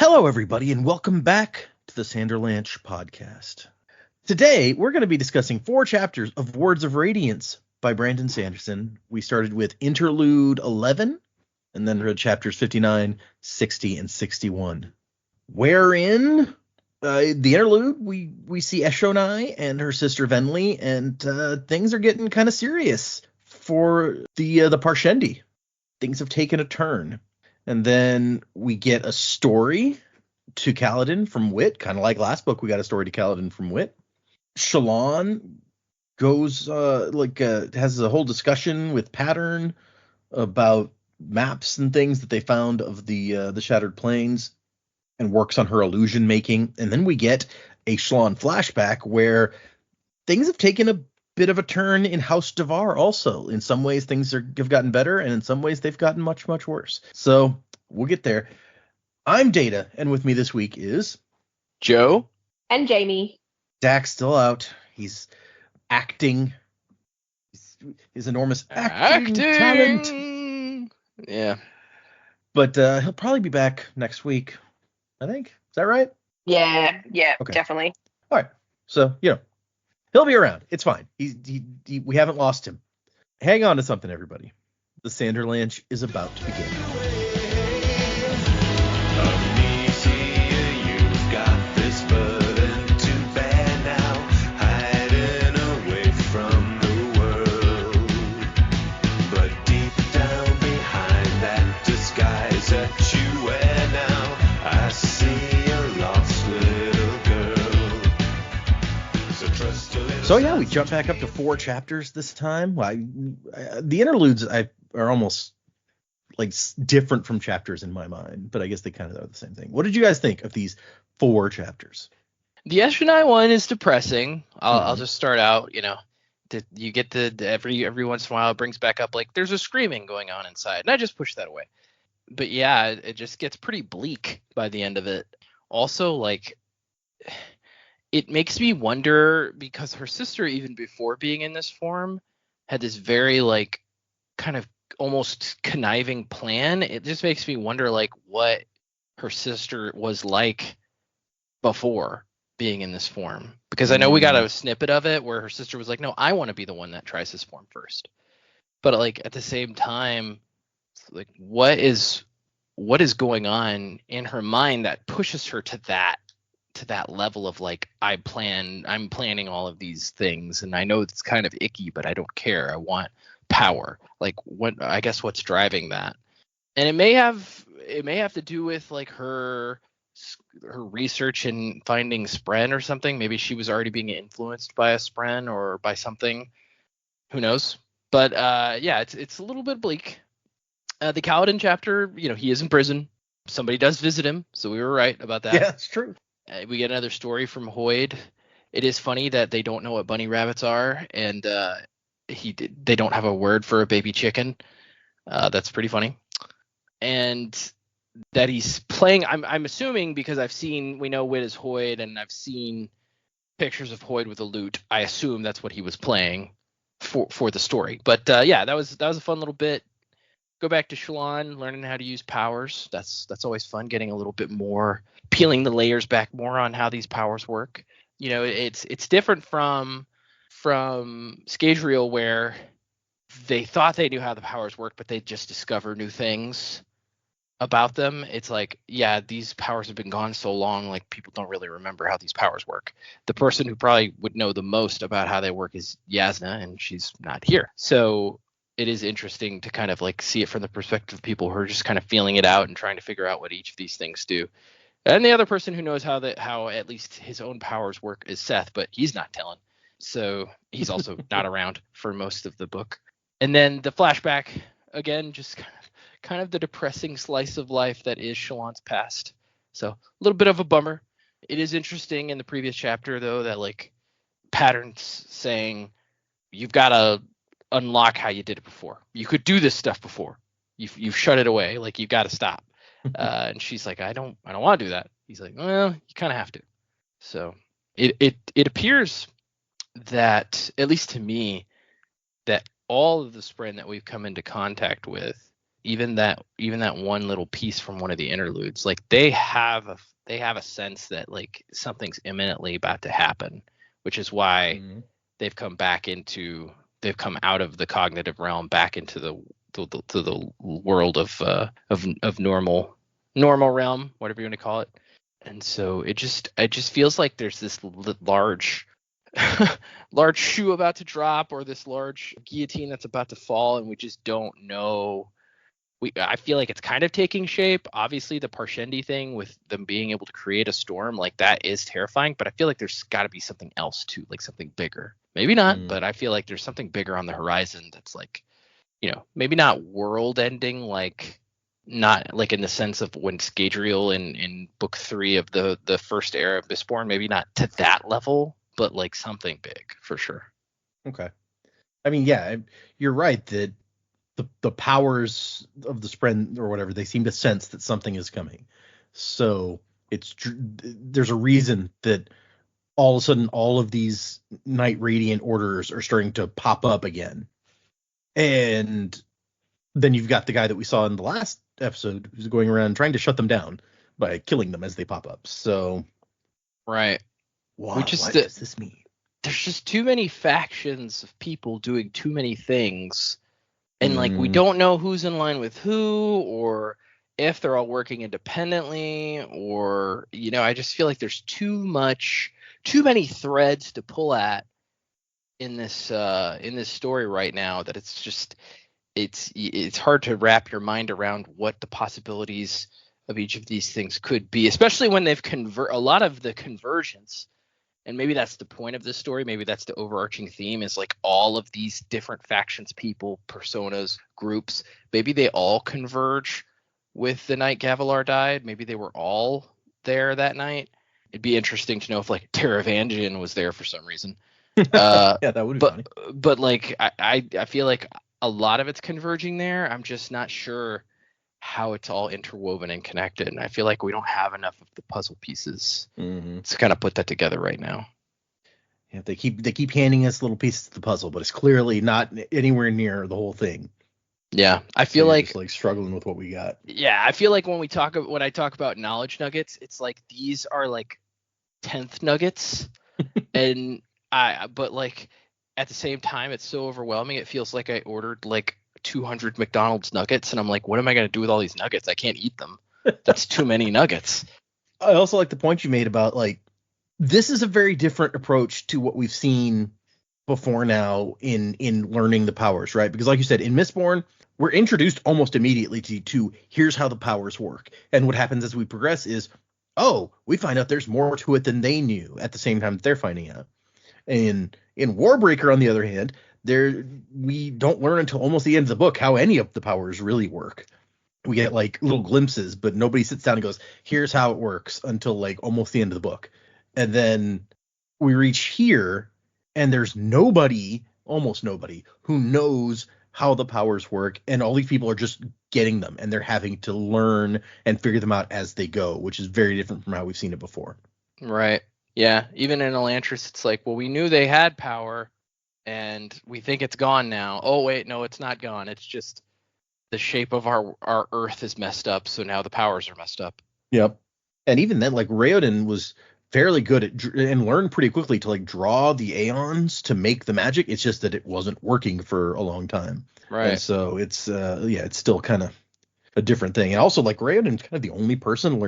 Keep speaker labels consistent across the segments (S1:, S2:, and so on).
S1: Hello, everybody, and welcome back to the Sanderlanche podcast. Today, we're going to be discussing 4 chapters of Words of Radiance by Brandon Sanderson. We started with Interlude 11, and then read chapters 59, 60, and 61. Wherein, the interlude, we see Eshonai and her sister Venli, and things are getting kind of serious for the Parshendi. Things have taken a turn. And then we get a story to Kaladin from Wit, kind of like last book we got a story to Kaladin from Wit. Shallan goes has a whole discussion with Pattern about maps and things that they found of the Shattered Plains, and works on her illusion making. And then we get a Shallan flashback where things have taken a bit of a turn in House Devar also. In some ways things have gotten better, and in some ways they've gotten much, much worse. So we'll get there. I'm Data, and with me this week is
S2: Joe
S3: and Jamie.
S1: Dak's still out. He's acting. His enormous acting talent.
S2: Yeah.
S1: But he'll probably be back next week, I think. Is that right?
S3: Yeah,
S1: Okay.
S3: Definitely.
S1: All right. So, he'll be around. It's fine. We haven't lost him. Hang on to something, everybody. The Sanderlanche is about to begin. So yeah, we jump back up to 4 chapters this time. The interludes are almost like different from chapters in my mind, but I guess they kind of are the same thing. What did you guys think of these 4 chapters?
S2: The Eshonai one is depressing. I'll just start out. You get every once in a while it brings back up like there's a screaming going on inside, and I just push that away. But yeah, it just gets pretty bleak by the end of it. Also, like, it makes me wonder, because her sister, even before being in this form, had this very, like, kind of almost conniving plan. It just makes me wonder, like, what her sister was like before being in this form. Because I know we got a snippet of it where her sister was like, no, I want to be the one that tries this form first. But, like, at the same time, like, what is going on in her mind that pushes her to that level of, like, I'm planning all of these things, and I know it's kind of icky, but I don't care. I want power. Like, what's driving that? And it may have to do with, like, her research in finding Spren or something. Maybe she was already being influenced by a Spren or by something. Who knows? But yeah, it's a little bit bleak. The Kaladin chapter, he is in prison. Somebody does visit him, so we were right about that.
S1: Yeah, it's true.
S2: We get another story from Hoyd. It is funny that they don't know what bunny rabbits are, and they don't have a word for a baby chicken. That's pretty funny. And that he's playing, I'm assuming, because we know Wit is Hoyd, and I've seen pictures of Hoyd with a lute. I assume that's what he was playing for the story. But yeah, that was a fun little bit. Go back to Shallan, learning how to use powers. That's always fun, getting a little bit more, peeling the layers back more on how these powers work. It's different from Scadrial, where they thought they knew how the powers work, but they just discover new things about them. It's like, yeah, these powers have been gone so long, like, people don't really remember how these powers work. The person who probably would know the most about how they work is Yasna, and she's not here. So it is interesting to kind of, like, see it from the perspective of people who are just kind of feeling it out and trying to figure out what each of these things do. And the other person who knows how at least his own powers work is Seth, but he's not telling. So he's also not around for most of the book. And then the flashback, again, just kind of the depressing slice of life that is Shallan's past. So a little bit of a bummer. It is interesting in the previous chapter, though, that, like, Pattern's saying, you've got to unlock how you did it before. You could do this stuff before. You've shut it away. Like, you got to stop. And she's like, I don't want to do that. He's like, well, you kind of have to. So it appears that, at least to me, that all of the Spren that we've come into contact with even that one little piece from one of the interludes, like they have a sense that like something's imminently about to happen, which is why they've come out of the cognitive realm back into the world of normal realm, whatever you want to call it. And so it just feels like there's this large large shoe about to drop, or this large guillotine that's about to fall, and we just don't know. I feel like it's kind of taking shape. Obviously, the Parshendi thing with them being able to create a storm like that is terrifying, but I feel like there's got to be something else too, like something bigger. Maybe not, but I feel like there's something bigger on the horizon that's like, maybe not world-ending, like not like in the sense of when Scadrial in book 3 of the first era of Mistborn, maybe not to that level, but like something big for sure.
S1: Okay. I mean, yeah, you're right that the powers of the Spren or whatever, they seem to sense that something is coming. So there's a reason that all of a sudden all of these Night Radiant orders are starting to pop up again. And then you've got the guy that we saw in the last episode who's going around trying to shut them down by killing them as they pop up. So,
S2: right.
S1: What does this mean?
S2: There's just too many factions of people doing too many things. And like, we don't know who's in line with who, or if they're all working independently, or, I just feel like there's too many threads to pull at in this story right now, that it's just, it's hard to wrap your mind around what the possibilities of each of these things could be, especially when they've a lot of the convergence. And maybe that's the point of this story. Maybe that's the overarching theme, is like all of these different factions, people, personas, groups. Maybe they all converge with the night Gavilar died. Maybe they were all there that night. It'd be interesting to know if like Taravangian was there for some reason.
S1: Yeah, that would be funny.
S2: But like I feel like a lot of it's converging there. I'm just not sure how it's all interwoven and connected, and I feel like we don't have enough of the puzzle pieces to kind of put that together right now.
S1: Yeah, they keep handing us little pieces of the puzzle, but it's clearly not anywhere near the whole thing.
S2: Yeah, I feel like
S1: just like struggling with what we got.
S2: Yeah, I feel like when I talk about knowledge nuggets, it's like these are like 10th nuggets, but like at the same time, it's so overwhelming. It feels like I ordered like 200 McDonald's nuggets, and I'm like, what am I going to do with all these nuggets? I can't eat them. That's too many nuggets.
S1: I also like the point you made about like, this is a very different approach to what we've seen before now in learning the powers, right? Because like you said, in Mistborn, we're introduced almost immediately to here's how the powers work. And what happens as we progress is, we find out there's more to it than they knew at the same time that they're finding out. And in Warbreaker, on the other hand, we don't learn until almost the end of the book how any of the powers really work. We get like little glimpses, but nobody sits down and goes, here's how it works, until like almost the end of the book. And then we reach here, and there's almost nobody who knows how the powers work, and all these people are just getting them, and they're having to learn and figure them out as they go, which is very different from how we've seen it before.
S2: Right. Yeah. Even in Elantris, it's like, well, we knew they had power, and we think it's gone now. Oh, wait, no, it's not gone. It's just the shape of our Earth is messed up, so now the powers are messed up.
S1: Yep. And even then, like, Raoden was fairly good at and learned pretty quickly to like draw the aeons to make the magic. It's just that it wasn't working for a long time.
S2: Right.
S1: And so it's it's still kind of a different thing. And also, like, Raoden's kind of the only person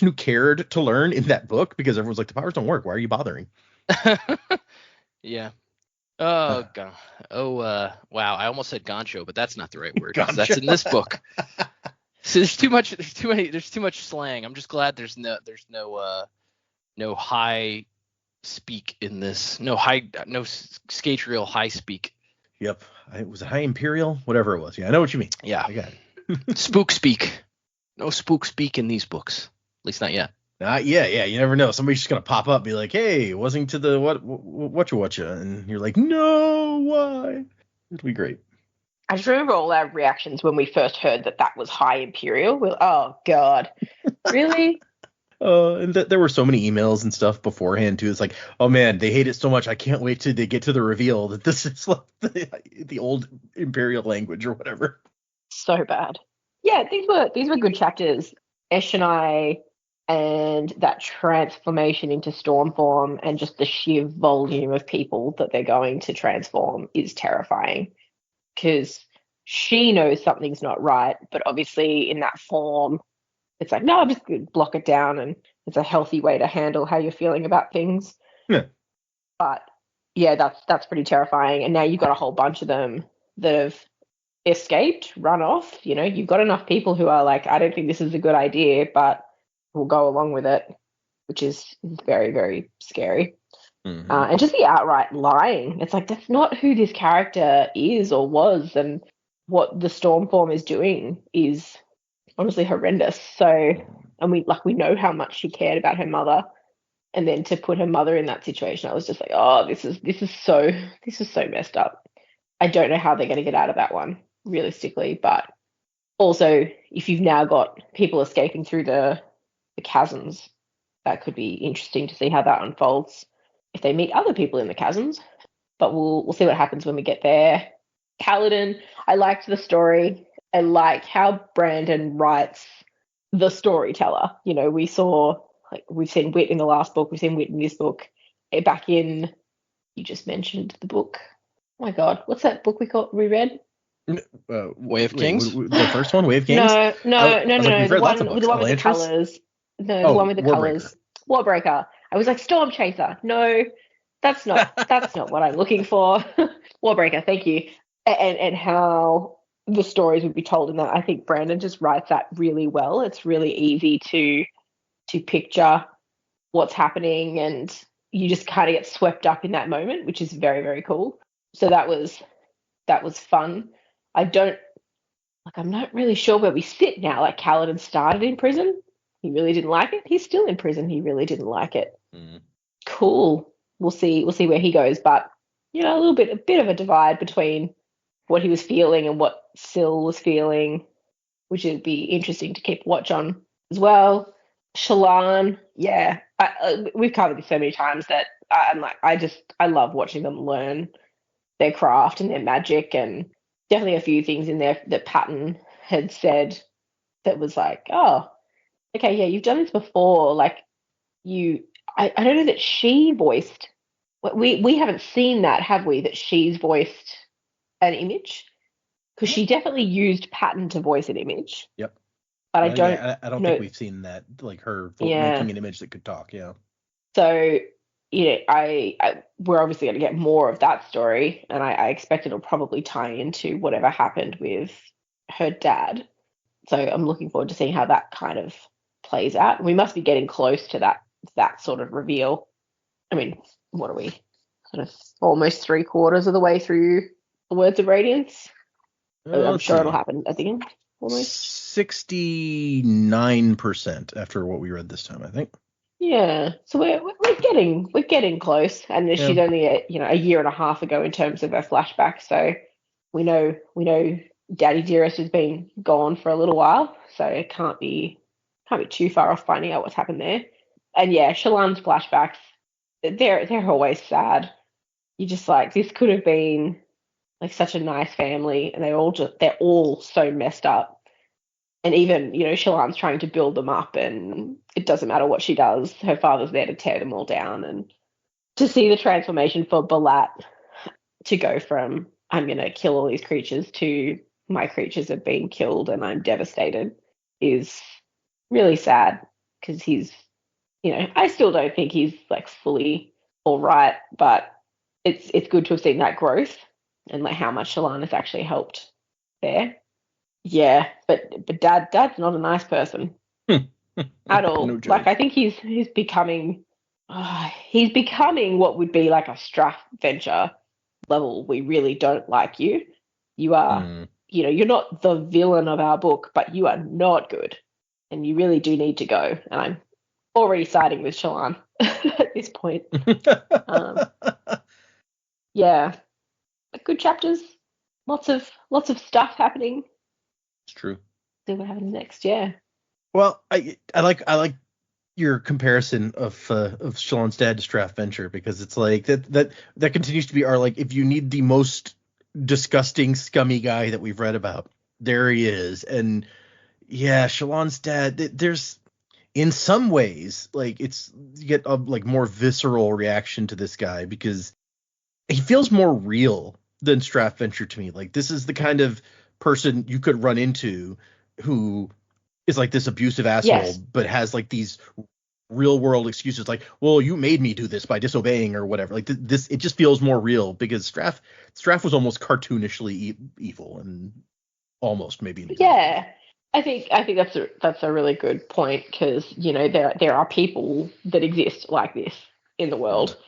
S1: who cared to learn in that book, because everyone's like, the powers don't work. Why are you bothering?
S2: Yeah. Oh god. Wow. I almost said Gancho, but that's not the right word. That's in this book. So there's too much slang. I'm just glad there's no high speak in this. No Scadrial high speak.
S1: Yep. It was a high Imperial, whatever it was. Yeah, I know what you mean.
S2: Yeah.
S1: I got it.
S2: Spook speak. No spook speak in these books. At least not yet.
S1: Not yet. Yeah, you never know. Somebody's just gonna pop up and be like, "Hey, wasn't to the whatcha," and you're like, "No, why?" It'll be great.
S3: I just remember all our reactions when we first heard that was High Imperial. We're like, oh god, really?
S1: And there were so many emails and stuff beforehand too. It's like, oh man, they hate it so much. I can't wait till they get to the reveal that this is like the old Imperial language or whatever.
S3: So bad. Yeah, these were good chapters. Eshonai and that transformation into storm form and just the sheer volume of people that they're going to transform is terrifying because she knows something's not right, but obviously in that form, it's like, no, I'm just going to block it down, and it's a healthy way to handle how you're feeling about things.
S1: Yeah.
S3: But yeah, that's pretty terrifying. And now you've got a whole bunch of them that have escaped, run off. You know, you've got enough people who are like, I don't think this is a good idea, but we'll go along with it, which is very, very scary.
S1: Mm-hmm.
S3: And just the outright lying. It's like, that's not who this character is or was, and what the Stormform is doing is honestly horrendous. So, and we know how much she cared about her mother, and then to put her mother in that situation, I was just like, oh, this is so messed up. I don't know how they're going to get out of that one realistically, but also if you've now got people escaping through the chasms, that could be interesting to see how that unfolds if they meet other people in the chasms. But we'll see what happens when we get there. Kaladin, I liked the story. I like how Brandon writes the storyteller. You know, we've seen Wit in the last book, we've seen Wit in this book. Back in, you just mentioned the book. Oh my God, what's that book we read?
S2: Way of Kings?
S1: The first one, Way of Kings?
S3: No.
S1: We've read lots of books.
S3: The one with the
S1: Elantris?
S3: colours. No, the one with the colours. Warbreaker. I was like, Storm Chaser. No, that's not what I'm looking for. Warbreaker, thank you. And how the stories would be told in that. I think Brandon just writes that really well. It's really easy to picture what's happening, and you just kind of get swept up in that moment, which is very, very cool. So that was fun. I'm not really sure where we sit now. Like, Kaladin started in prison. He really didn't like it. He's still in prison. He really didn't like it.
S1: Mm.
S3: Cool. We'll see where he goes. But, you know, a bit of a divide between what he was feeling and what Syl was feeling, which would be interesting to keep watch on as well. Shallan, yeah. We've covered this so many times that I'm like, I love watching them learn their craft and their magic, and definitely a few things in there that Patton had said that was like, oh, okay, yeah, you've done this before. Like, I don't know that she voiced. We haven't seen that, have we? That she's voiced an image, because she definitely used Patton to voice an image.
S1: Yep.
S3: But I
S1: don't think we've seen that, like her making an image that could talk. Yeah.
S3: So, we're obviously going to get more of that story, and I expect it'll probably tie into whatever happened with her dad. So I'm looking forward to seeing how that kind of plays out. We must be getting close to that sort of reveal. I mean, what are we? Sort of almost 3/4 of the way through the Words of Radiance. I'm sure it'll happen at the end. Almost
S1: 69% after what we read this time, I think.
S3: Yeah, so we're getting close, and she's only a year and a half ago in terms of her flashback. So we know Daddy Dearest has been gone for a little while, so it can't be too far off finding out what's happened there. And yeah, Shallan's flashbacks, they're always sad. You're just like, this could have been like such a nice family, and they're all so messed up. And even, Shallan's trying to build them up, and it doesn't matter what she does. Her father's there to tear them all down. And to see the transformation for Balat to go from, I'm going to kill all these creatures, to my creatures have been killed and I'm devastated, is really sad, because he's, I still don't think he's like fully all right, but it's good to have seen that growth and like how much Shallan has actually helped there. Yeah, but dad's not a nice person at all.
S1: No joke.
S3: Like, I think he's becoming what would be like a Strath Venture level. We really don't like you. You are, you're not the villain of our book, but you are not good, and you really do need to go. And I'm already siding with Shallan at this point. Yeah, good chapters. Lots of stuff happening.
S1: It's true.
S3: See what happens next. Yeah.
S1: Well, I like your comparison of Shallan's dad to Strath Venture, because it's like that continues to be our, like, if you need the most disgusting, scummy guy that we've read about, There he is. And yeah, Shallan's dad, there's in some ways, like you get a like more visceral reaction to this guy because he feels more real than Strathventure to me. Like this is the kind of person you could run into who is like this abusive asshole,
S3: Yes.
S1: but has like these real world excuses like, well, you made me do this by disobeying or whatever. Like this, it just feels more real because Strath was almost cartoonishly evil and almost maybe.
S3: Yeah. I think that's a really good point because there are people that exist like this in the world,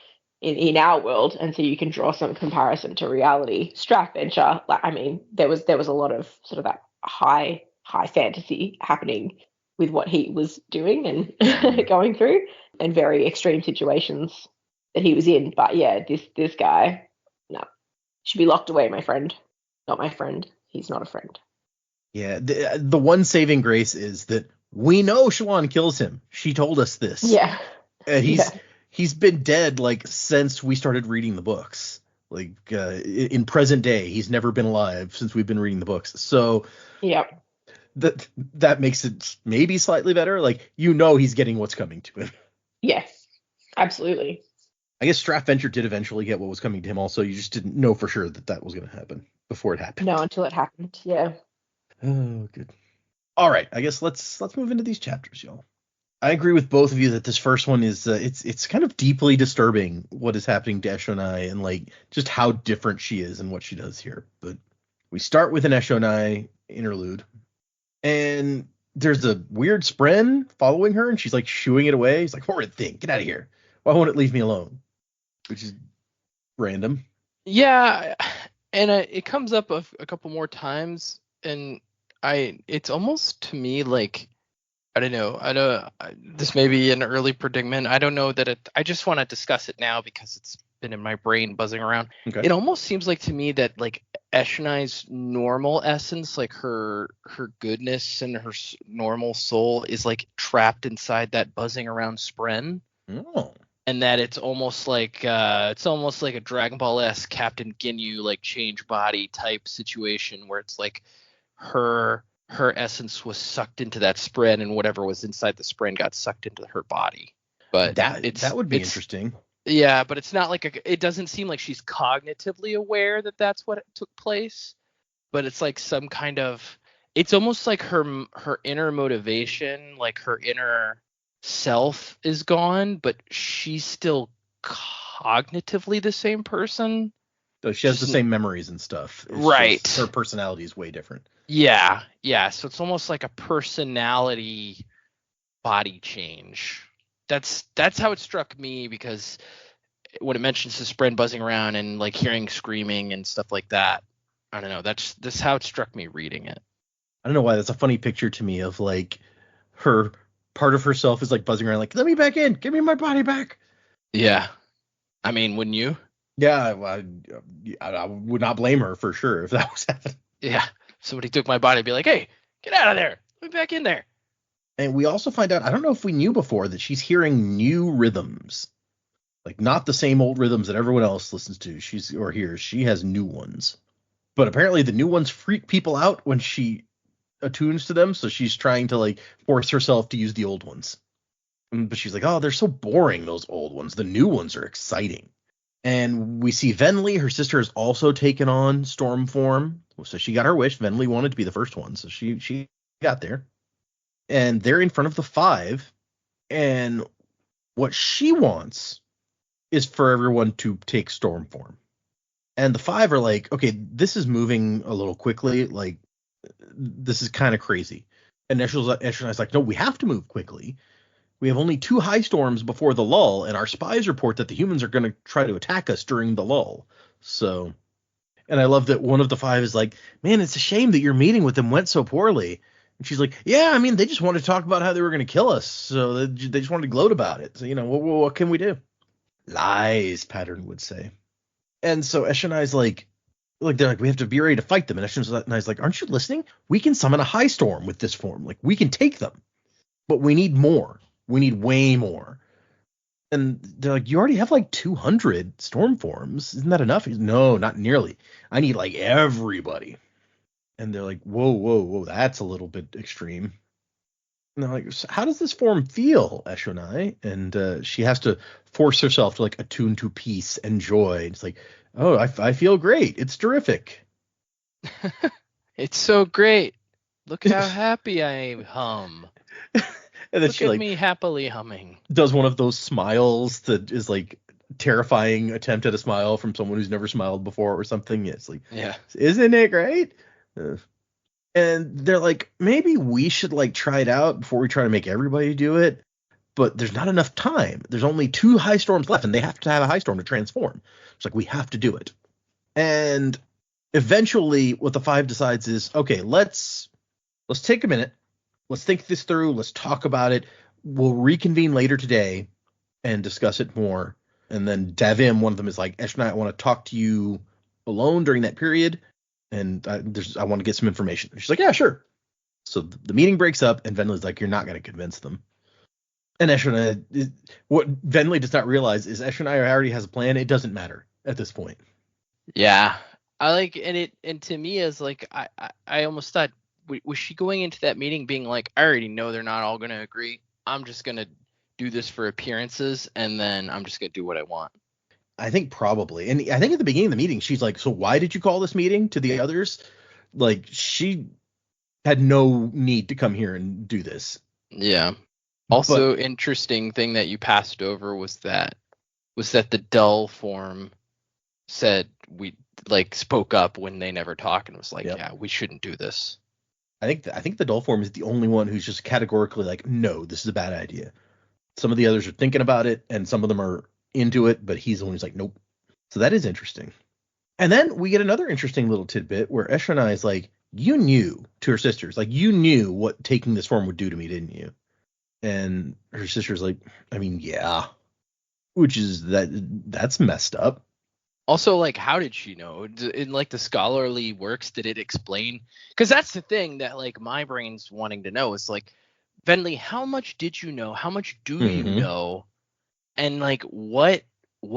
S3: in our world, and so you can draw some comparison to reality. Strathventure, like I mean, there was a lot of sort of that high fantasy happening with what he was doing and going through, and very extreme situations that he was in. But yeah, this guy, no, should be locked away, my friend. Not my friend. He's not a friend.
S1: Yeah, the one saving grace is that we know Shallan kills him. She told us this.
S3: Yeah.
S1: And he's been dead like since we started reading the books. Like in present day, he's never been alive since we've been reading the books. So
S3: yeah,
S1: that makes it maybe slightly better. Like he's getting what's coming to him.
S3: Yes, absolutely.
S1: I guess Strathventure did eventually get what was coming to him. Also, you just didn't know for sure that was going to happen before it happened.
S3: No, until it happened. Yeah.
S1: Oh, good. All right, I guess let's move into these chapters, y'all. I agree with both of you that this first one is it's kind of deeply disturbing what is happening to Eshonai and like just how different she is and what she does here. But we start with an Eshonai interlude, and there's a weird spren following her, and she's like shooing it away. He's like, horrid thing, get out of here. Why won't it leave me alone? Which is random.
S2: Yeah, and it comes up a couple more times, and it's almost to me like, I don't know. This may be an early predicament. I don't know that I just want to discuss it now because it's been in my brain buzzing around.
S1: Okay.
S2: It almost seems like to me that like Eshonai's normal essence, like her goodness and her normal soul, is like trapped inside that buzzing around spren.
S1: Oh.
S2: And that it's almost like a Dragon Ball-esque Captain Ginyu like change body type situation where it's like her essence was sucked into that spren, and whatever was inside the spren got sucked into her body. But
S1: that would be interesting.
S2: Yeah, but it's not like it doesn't seem like she's cognitively aware that that's what took place. But it's like some kind of, it's almost like her inner motivation, like her inner self is gone, but she's still cognitively the same person.
S1: So she has the same memories and stuff. It's
S2: right.
S1: Her personality is way different.
S2: Yeah. So it's almost like a personality body change. That's how it struck me, because when it mentions the spren buzzing around and like hearing screaming and stuff like that, I don't know. That's how it struck me reading it.
S1: I don't know why. That's a funny picture to me of like her part of herself is like buzzing around, like, let me back in, give me my body back.
S2: Yeah. I mean, wouldn't you?
S1: Yeah, I would not blame her for sure if that was happening.
S2: Yeah. Somebody took my body and be like, hey, get out of there. Let me back in there.
S1: And we also find out, I don't know if we knew before, that she's hearing new rhythms. Like not the same old rhythms that everyone else listens to or hears. She has new ones. But apparently the new ones freak people out when she attunes to them, so she's trying to like force herself to use the old ones. But she's like, oh, they're so boring, those old ones. The new ones are exciting. And we see Venli, her sister, has also taken on storm form. So she got her wish. Venli wanted to be the first one, so she got there. And they're in front of the five. And what she wants is for everyone to take storm form. And the five are like, okay, this is moving a little quickly. Like, this is kind of crazy. And Eshonai's like, no, we have to move quickly. We have only 2 high storms before the lull, and our spies report that the humans are going to try to attack us during the lull. So, and I love that one of the 5 is like, man, it's a shame that your meeting with them went so poorly. And she's like, yeah, I mean, they just wanted to talk about how they were going to kill us. So they just wanted to gloat about it. So, what can we do? Lies, Pattern would say. And so Eshonai's like, they're like, we have to be ready to fight them. And Eshonai's like, aren't you listening? We can summon a high storm with this form. Like, we can take them. But we need more. We need way more. And they're like, you already have like 200 storm forms. Isn't that enough? No, not nearly. I need like everybody. And they're like, whoa, that's a little bit extreme. And they're like, "So how does this form feel, Eshonai?" And she has to force herself to like attune to peace and joy. It's like, oh, I feel great. It's terrific.
S2: It's so great. Look how happy I hum.
S1: And then
S2: Look
S1: she
S2: at
S1: like
S2: me happily humming.
S1: does one of those smiles that is like terrifying attempt at a smile from someone who's never smiled before or something. It's like,
S2: Yeah.
S1: isn't it great? And they're like, maybe we should like try it out before we try to make everybody do it. But there's not enough time. There's only 2 high storms left, and they have to have a high storm to transform. It's like, we have to do it. And eventually what the 5 decides is, okay, let's take a minute. Let's think this through. Let's talk about it. We'll reconvene later today and discuss it more. And then Davim, one of them, is like, Eshonai, I want to talk to you alone during that period. And I want to get some information. And she's like, yeah, sure. So the meeting breaks up, and Venli's like, you're not going to convince them. And Eshonai, what Venli does not realize is Eshonai already has a plan. It doesn't matter at this point.
S2: Yeah. I like, and to me is like, I almost thought, was she going into that meeting being like, I already know they're not all going to agree. I'm just going to do this for appearances, and then I'm just going to do what I want.
S1: I think probably. And I think at the beginning of the meeting, she's like, so why did you call this meeting to the others? Like, she had no need to come here and do this.
S2: Yeah. Also, interesting thing that you passed over was that the dull form said we like spoke up when they never talk and was like,
S1: Yep.
S2: Yeah, we shouldn't do this.
S1: I think the dull form is the only one who's just categorically like, no, this is a bad idea. Some of the others are thinking about it, and some of them are into it, but he's the one who's like, nope. So that is interesting. And then we get another interesting little tidbit where Eshonai is like, you knew, to her sisters, like, you knew what taking this form would do to me, didn't you? And her sister's like, I mean, yeah. Which is that's messed up.
S2: Also, like, how did she know? In like the scholarly works, did it explain? Because that's the thing that like my brain's wanting to know is like, Venli, how much did you know? How much do you know? And like, what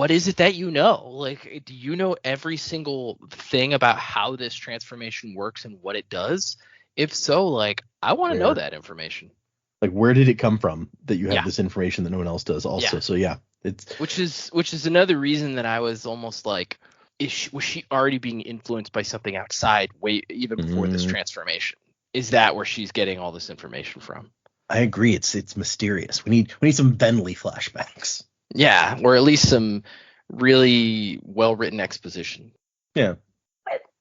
S2: is it that you know? Like, do you know every single thing about how this transformation works and what it does? If so, like, I want to know that information.
S1: Like, where did it come from that you have this information that no one else does also?
S2: Yeah.
S1: So yeah, it's
S2: which is another reason that I was almost like, was she already being influenced by something outside even before this transformation? Is that where she's getting all this information from?
S1: I agree. It's mysterious. We need some Venli flashbacks.
S2: Yeah, or at least some really well written exposition.
S1: Yeah.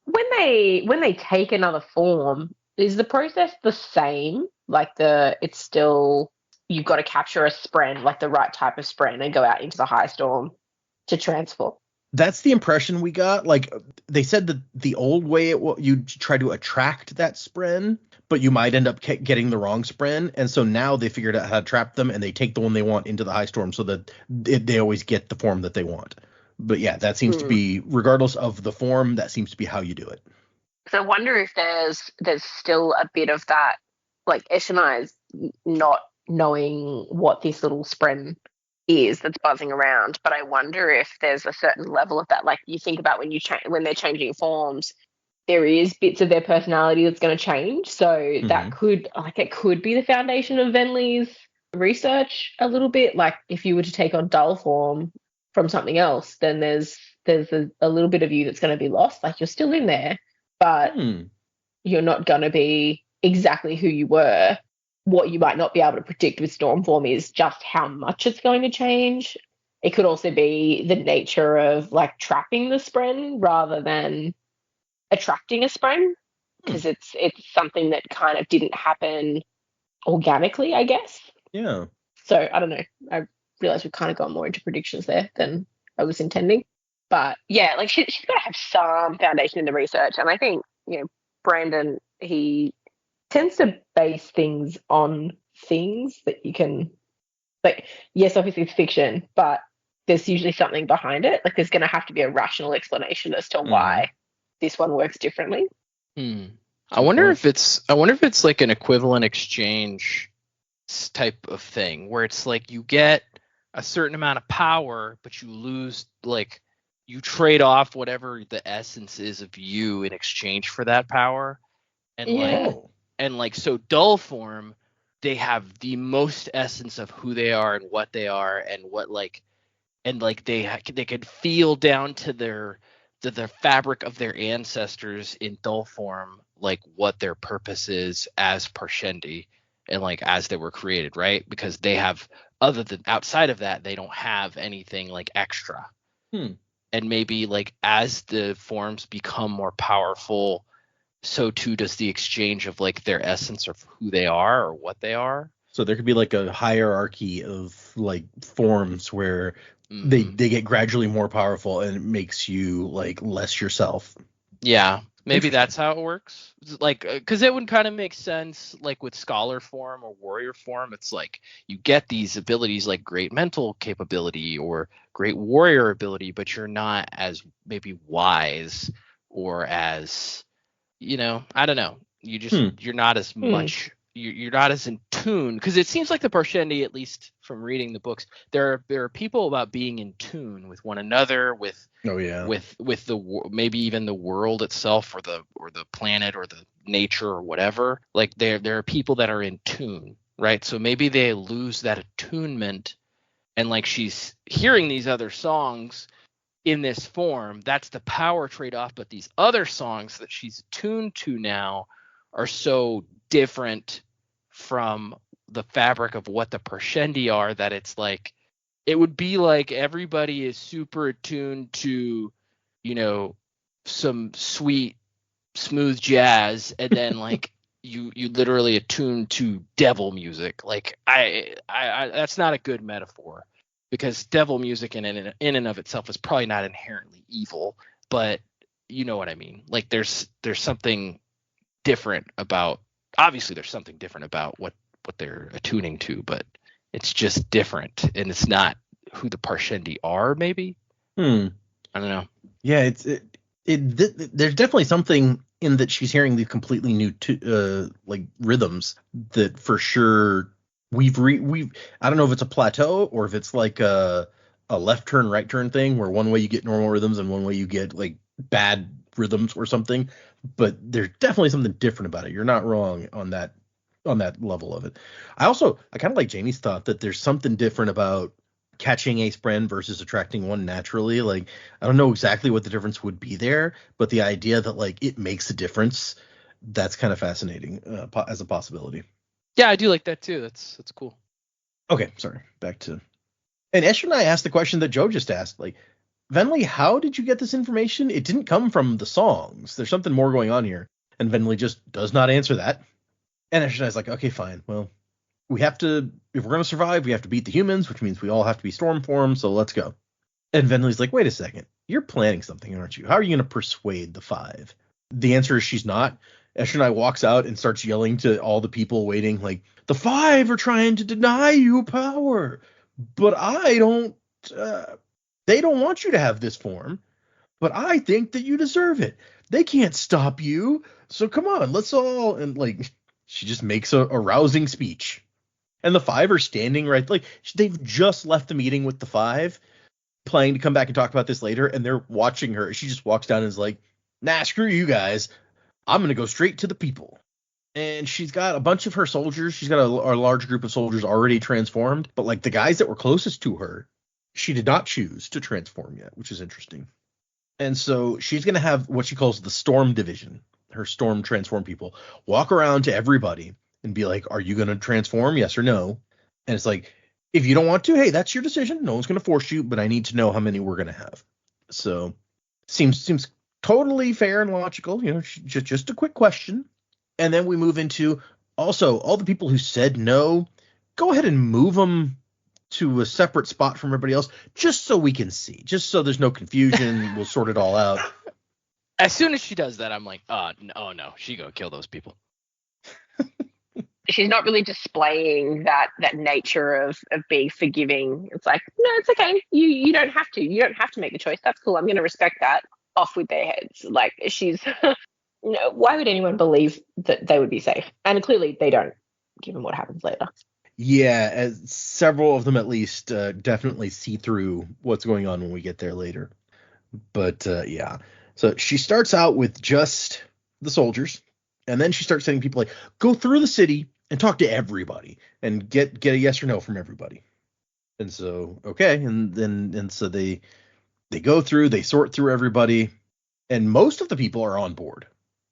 S3: When they take another form, is the process the same? Like it's still, you've got to capture a spren, like the right type of spren, and go out into the high storm to transform.
S1: That's the impression we got. Like, they said that the old way you try to attract that spren, but you might end up getting the wrong spren. And so now they figured out how to trap them, and they take the one they want into the high storm so that they always get the form that they want. But yeah, that seems to be, regardless of the form, that seems to be how you do it.
S3: So I wonder if there's still a bit of that, like Eshonai's not knowing what this little spren is that's buzzing around, but I wonder if there's a certain level of that. Like, you think about when they're changing forms, there is bits of their personality that's going to change. So that could be the foundation of Venli's research a little bit. Like, if you were to take on dull form from something else, then there's a little bit of you that's going to be lost. Like, you're still in there, but you're not going to be exactly who you were. What you might not be able to predict with Stormform is just how much it's going to change. It could also be the nature of like trapping the spren rather than attracting a spren, because it's something that kind of didn't happen organically, I guess.
S1: Yeah.
S3: So I don't know. I realize we've kind of gone more into predictions there than I was intending. But yeah, like she's got to have some foundation in the research. And I think, Brandon, he tends to base things on things that you can, like, yes, obviously it's fiction, but there's usually something behind it. Like, there's going to have to be a rational explanation as to why this one works differently.
S2: I wonder if it's like an equivalent exchange type of thing where it's like you get a certain amount of power, but you lose, like, you trade off whatever the essence is of you in exchange for that power. And
S3: Yeah.
S2: so dull form, they have the most essence of who they are and what they are and what they could feel down to the fabric of their ancestors in dull form, like what their purpose is as Parshendi and like as they were created, right? Because they have, other than outside of that, they don't have anything like extra. And maybe like as the forms become more powerful, so too does the exchange of like their essence of who they are or what they are.
S1: So there could be like a hierarchy of like forms where they get gradually more powerful, and it makes you like less yourself.
S2: Yeah, maybe that's how it works. Like, because it would kind of make sense, like with scholar form or warrior form. It's like you get these abilities like great mental capability or great warrior ability, but you're not as maybe wise or as, I don't know. You're not as much. You're not as in tune, because it seems like the Parshendi, at least from reading the books, there are people about being in tune with one another, with the maybe even the world itself or the planet or the nature or whatever. Like there are people that are in tune, right? So maybe they lose that attunement, and like she's hearing these other songs in this form, that's the power trade-off. But these other songs that she's attuned to now are so different from the fabric of what the Parshendi are that it's like, it would be like everybody is super attuned to, some sweet, smooth jazz, and then like you literally attune to devil music. Like I that's not a good metaphor, because devil music in and of itself is probably not inherently evil, but you know what I mean. Like there's something different about, obviously there's something different about what they're attuning to, but it's just different, and it's not who the Parshendi are. Maybe I don't know.
S1: Yeah, there's definitely something in that she's hearing these completely new like rhythms that for sure we've I don't know if it's a plateau or if it's like a left turn right turn thing where one way you get normal rhythms and one way you get like bad rhythms or something, but there's definitely something different about it. You're not wrong on that level of it. I kind of like Jamie's thought that there's something different about catching a spren versus attracting one naturally. Like I don't know exactly what the difference would be there, but the idea that like it makes a difference, that's kind of fascinating as a possibility.
S2: Yeah, I do like that too. That's cool.
S1: Okay, sorry. Back to, and Eshonai asked the question that Joe just asked. Like, Venli, how did you get this information? It didn't come from the songs. There's something more going on here. And Venli just does not answer that. And Eshonai's like, okay, fine. Well, we have to, if we're going to survive, we have to beat the humans, which means we all have to be storm form, so let's go. And Venli's like, wait a second. You're planning something, aren't you? How are you going to persuade the five? The answer is she's not. Eshonai walks out and starts yelling to all the people waiting, like, the five are trying to deny you power, but I don't, they don't want you to have this form, but I think that you deserve it. They can't stop you, so come on, let's all, and like, she just makes a rousing speech. And the five are standing right, like, they've just left the meeting with the five, planning to come back and talk about this later, and they're watching her. She just walks down and is like, nah, screw you guys. I'm going to go straight to the people. And she's got a bunch of her soldiers. She's got a large group of soldiers already transformed. But like the guys that were closest to her, she did not choose to transform yet, which is interesting. And so she's going to have what she calls the Storm Division, her Storm transform people, walk around to everybody and be like, are you going to transform? Yes or no? And it's like, if you don't want to, hey, that's your decision. No one's going to force you, but I need to know how many we're going to have. So seems totally fair and logical, just a quick question. And then we move into also all the people who said no, go ahead and move them to a separate spot from everybody else, just so we can see, just so there's no confusion. We'll sort it all out.
S2: As soon as she does that, I'm like, oh no, she go kill those people.
S3: She's not really displaying that nature of being forgiving. It's like, no, it's okay. You don't have to. You don't have to make a choice. That's cool. I'm going to respect that. Off with their heads. Like she's, why would anyone believe that they would be safe? And clearly they don't, given what happens later.
S1: Yeah, as several of them at least definitely see through what's going on when we get there later. But yeah, so she starts out with just the soldiers. And then she starts sending people like, go through the city and talk to everybody and get a yes or no from everybody. And so, okay. And so they go through, they sort through everybody, and most of the people are on board.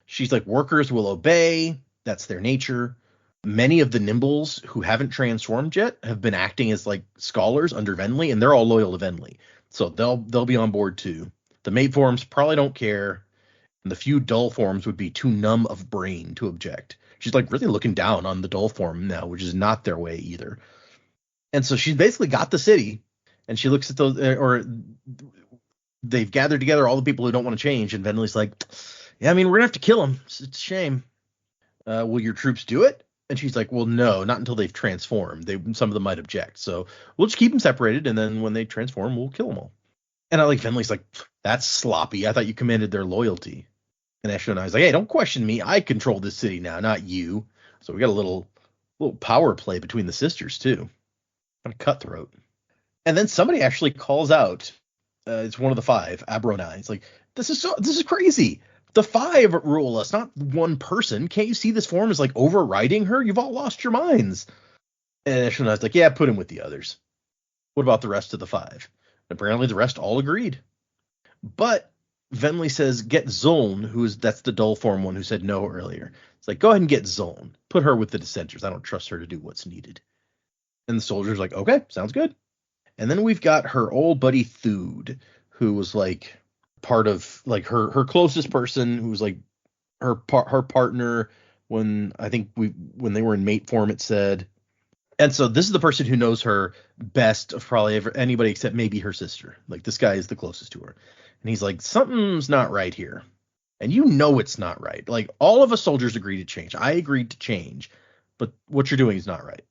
S1: She's like, workers will obey. That's their nature. Many of the Nimbles who haven't transformed yet have been acting as like scholars under Venli, and they're all loyal to Venli. So they'll be on board too. The mate forms probably don't care. And the few dull forms would be too numb of brain to object. She's like really looking down on the dull form now, which is not their way either. And so she's basically got the city, and she looks at those, or they've gathered together all the people who don't want to change, and Venli's like, yeah, I mean, we're gonna have to kill them. It's a shame. Will your troops do it? And she's like, well, no, not until they've transformed. Some of them might object, so we'll just keep them separated, and then when they transform, we'll kill them all. And I like Venli's like, that's sloppy. I thought you commanded their loyalty. And Eshonai's like, hey, don't question me. I control this city now, not you. So we got a little power play between the sisters too. Kind of cutthroat. And then somebody actually calls out. It's one of the five, Abronai. It's like, this is crazy. The five rule us, not one person. Can't you see this form is like overriding her? You've all lost your minds. And Eshonai's like, yeah, put him with the others. What about the rest of the five? Apparently the rest all agreed. But Venli says, get Zoln, that's the dull form one who said no earlier. It's like, go ahead and get Zoln. Put her with the dissenters. I don't trust her to do what's needed. And the soldier's like, okay, sounds good. And then we've got her old buddy Thude, who was like part of like her closest person, who was like her partner when they were in mate form, it said. And so this is the person who knows her best of probably anybody except maybe her sister. Like, this guy is the closest to her. And he's like, something's not right here. And you know it's not right. Like, all of us soldiers agreed to change. I agreed to change. But what you're doing is not right.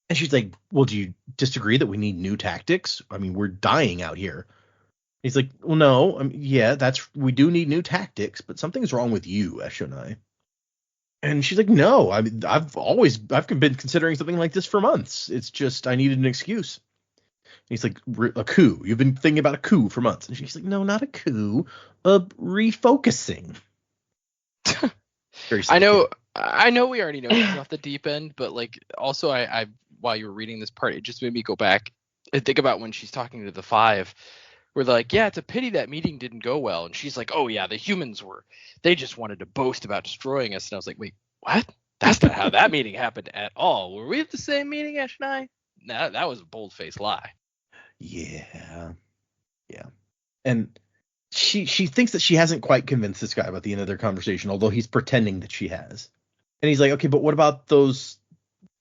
S1: And she's like, well, do you disagree that we need new tactics? I mean, we're dying out here. He's like, well, no. Yeah, we do need new tactics, but something's wrong with you, Eshonai. And she's like, no, I've been considering something like this for months. It's just I needed an excuse. And he's like, a coup. You've been thinking about a coup for months. And she's like, no, not a coup. Refocusing.
S2: I know we already know this off the deep end, but like also I while you were reading this part, it just made me go back and think about when she's talking to the five. We're like, yeah, it's a pity that meeting didn't go well. And she's like, oh, yeah, the humans they just wanted to boast about destroying us. And I was like, wait, what? That's not how that meeting happened at all. Were we at the same meeting, Eshonai? No, that was a bold-faced lie.
S1: Yeah. Yeah. And she thinks that she hasn't quite convinced this guy about the end of their conversation, although he's pretending that she has. And he's like, okay, but what about those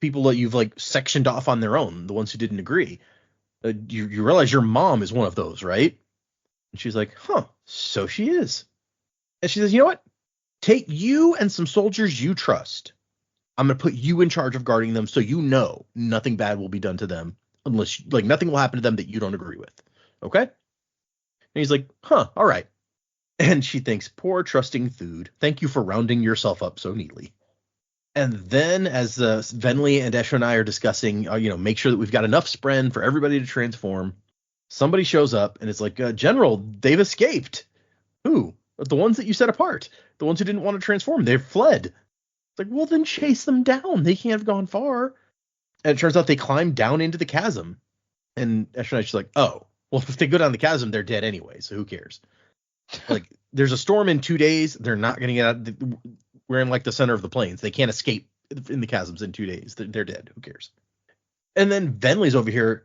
S1: people that you've like sectioned off on their own, the ones who didn't agree? You realize your mom is one of those, right? And she's like, huh, so she is. And she says, you know what? Take you and some soldiers you trust. I'm going to put you in charge of guarding them so you know nothing bad will be done to them unless, like, nothing will happen to them that you don't agree with. Okay? And he's like, huh, all right. And she thinks, poor trusting Thude. Thank you for rounding yourself up so neatly. And then as Venli and Eshonai are discussing, make sure that we've got enough spren for everybody to transform, somebody shows up and it's like, General, they've escaped. Who? The ones that you set apart. The ones who didn't want to transform. They've fled. It's like, well, then chase them down. They can't have gone far. And it turns out they climbed down into the chasm. And Eshonai's like, oh, well, if they go down the chasm, they're dead anyway, so who cares? Like, there's a storm in 2 days. They're not going to get out. We're in like the center of the plains. They can't escape in the chasms in 2 days. They're dead. Who cares? And then Venli's over here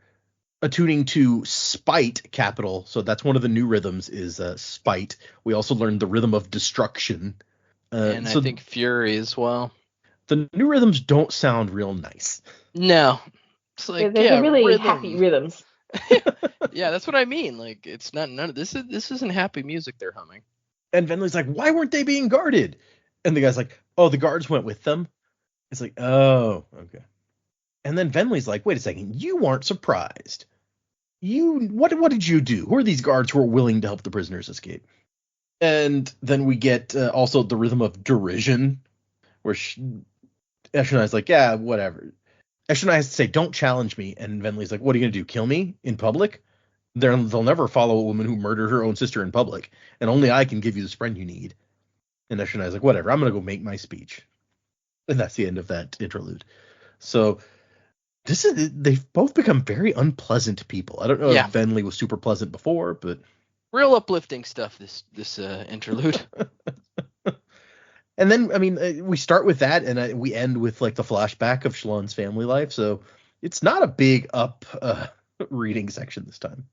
S1: attuning to spite capital. So that's one of the new rhythms is spite. We also learned the rhythm of destruction.
S2: And I think fury as well.
S1: The new rhythms don't sound real nice.
S2: No. It's like,
S3: they're really happy rhythms.
S2: Yeah, that's what I mean. Like, it's not none of this isn't happy music they're humming.
S1: And Venli's like, why weren't they being guarded? And the guy's like, oh, the guards went with them. It's like, oh, okay. And then Venli's like, wait a second, you aren't surprised. What did you do? Who are these guards who are willing to help the prisoners escape? And then we get also the rhythm of derision, where Eshonai's like, yeah, whatever. Eshonai has to say, don't challenge me. And Venli's like, what are you going to do, kill me in public? They'll never follow a woman who murdered her own sister in public. And only I can give you the spren you need. And Eshonai's like, whatever, I'm going to go make my speech. And that's the end of that interlude. So they've both become very unpleasant people. I don't know
S2: Yeah.
S1: if Venli was super pleasant before, but
S2: Real uplifting stuff, this interlude.
S1: and then, I mean, we start with that, and we end with like the flashback of Shallan's family life. So it's not a big up reading section this time.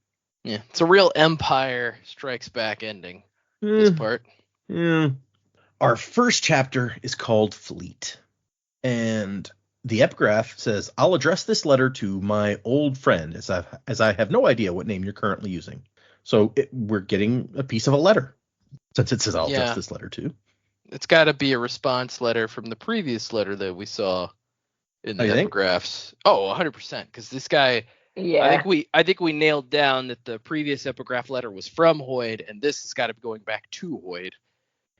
S2: Yeah, it's a real Empire Strikes Back ending. This part.
S1: Yeah. Our first chapter is called Fleet, and the epigraph says, "I'll address this letter to my old friend, as I have no idea what name you're currently using." So we're getting a piece of a letter, since it says I'll address this letter to.
S2: It's got to be a response letter from the previous letter that we saw in the epigraphs. Think? Oh, 100%. Because this guy,
S3: yeah,
S2: I think we nailed down that the previous epigraph letter was from Hoid, and this has got to be going back to Hoid.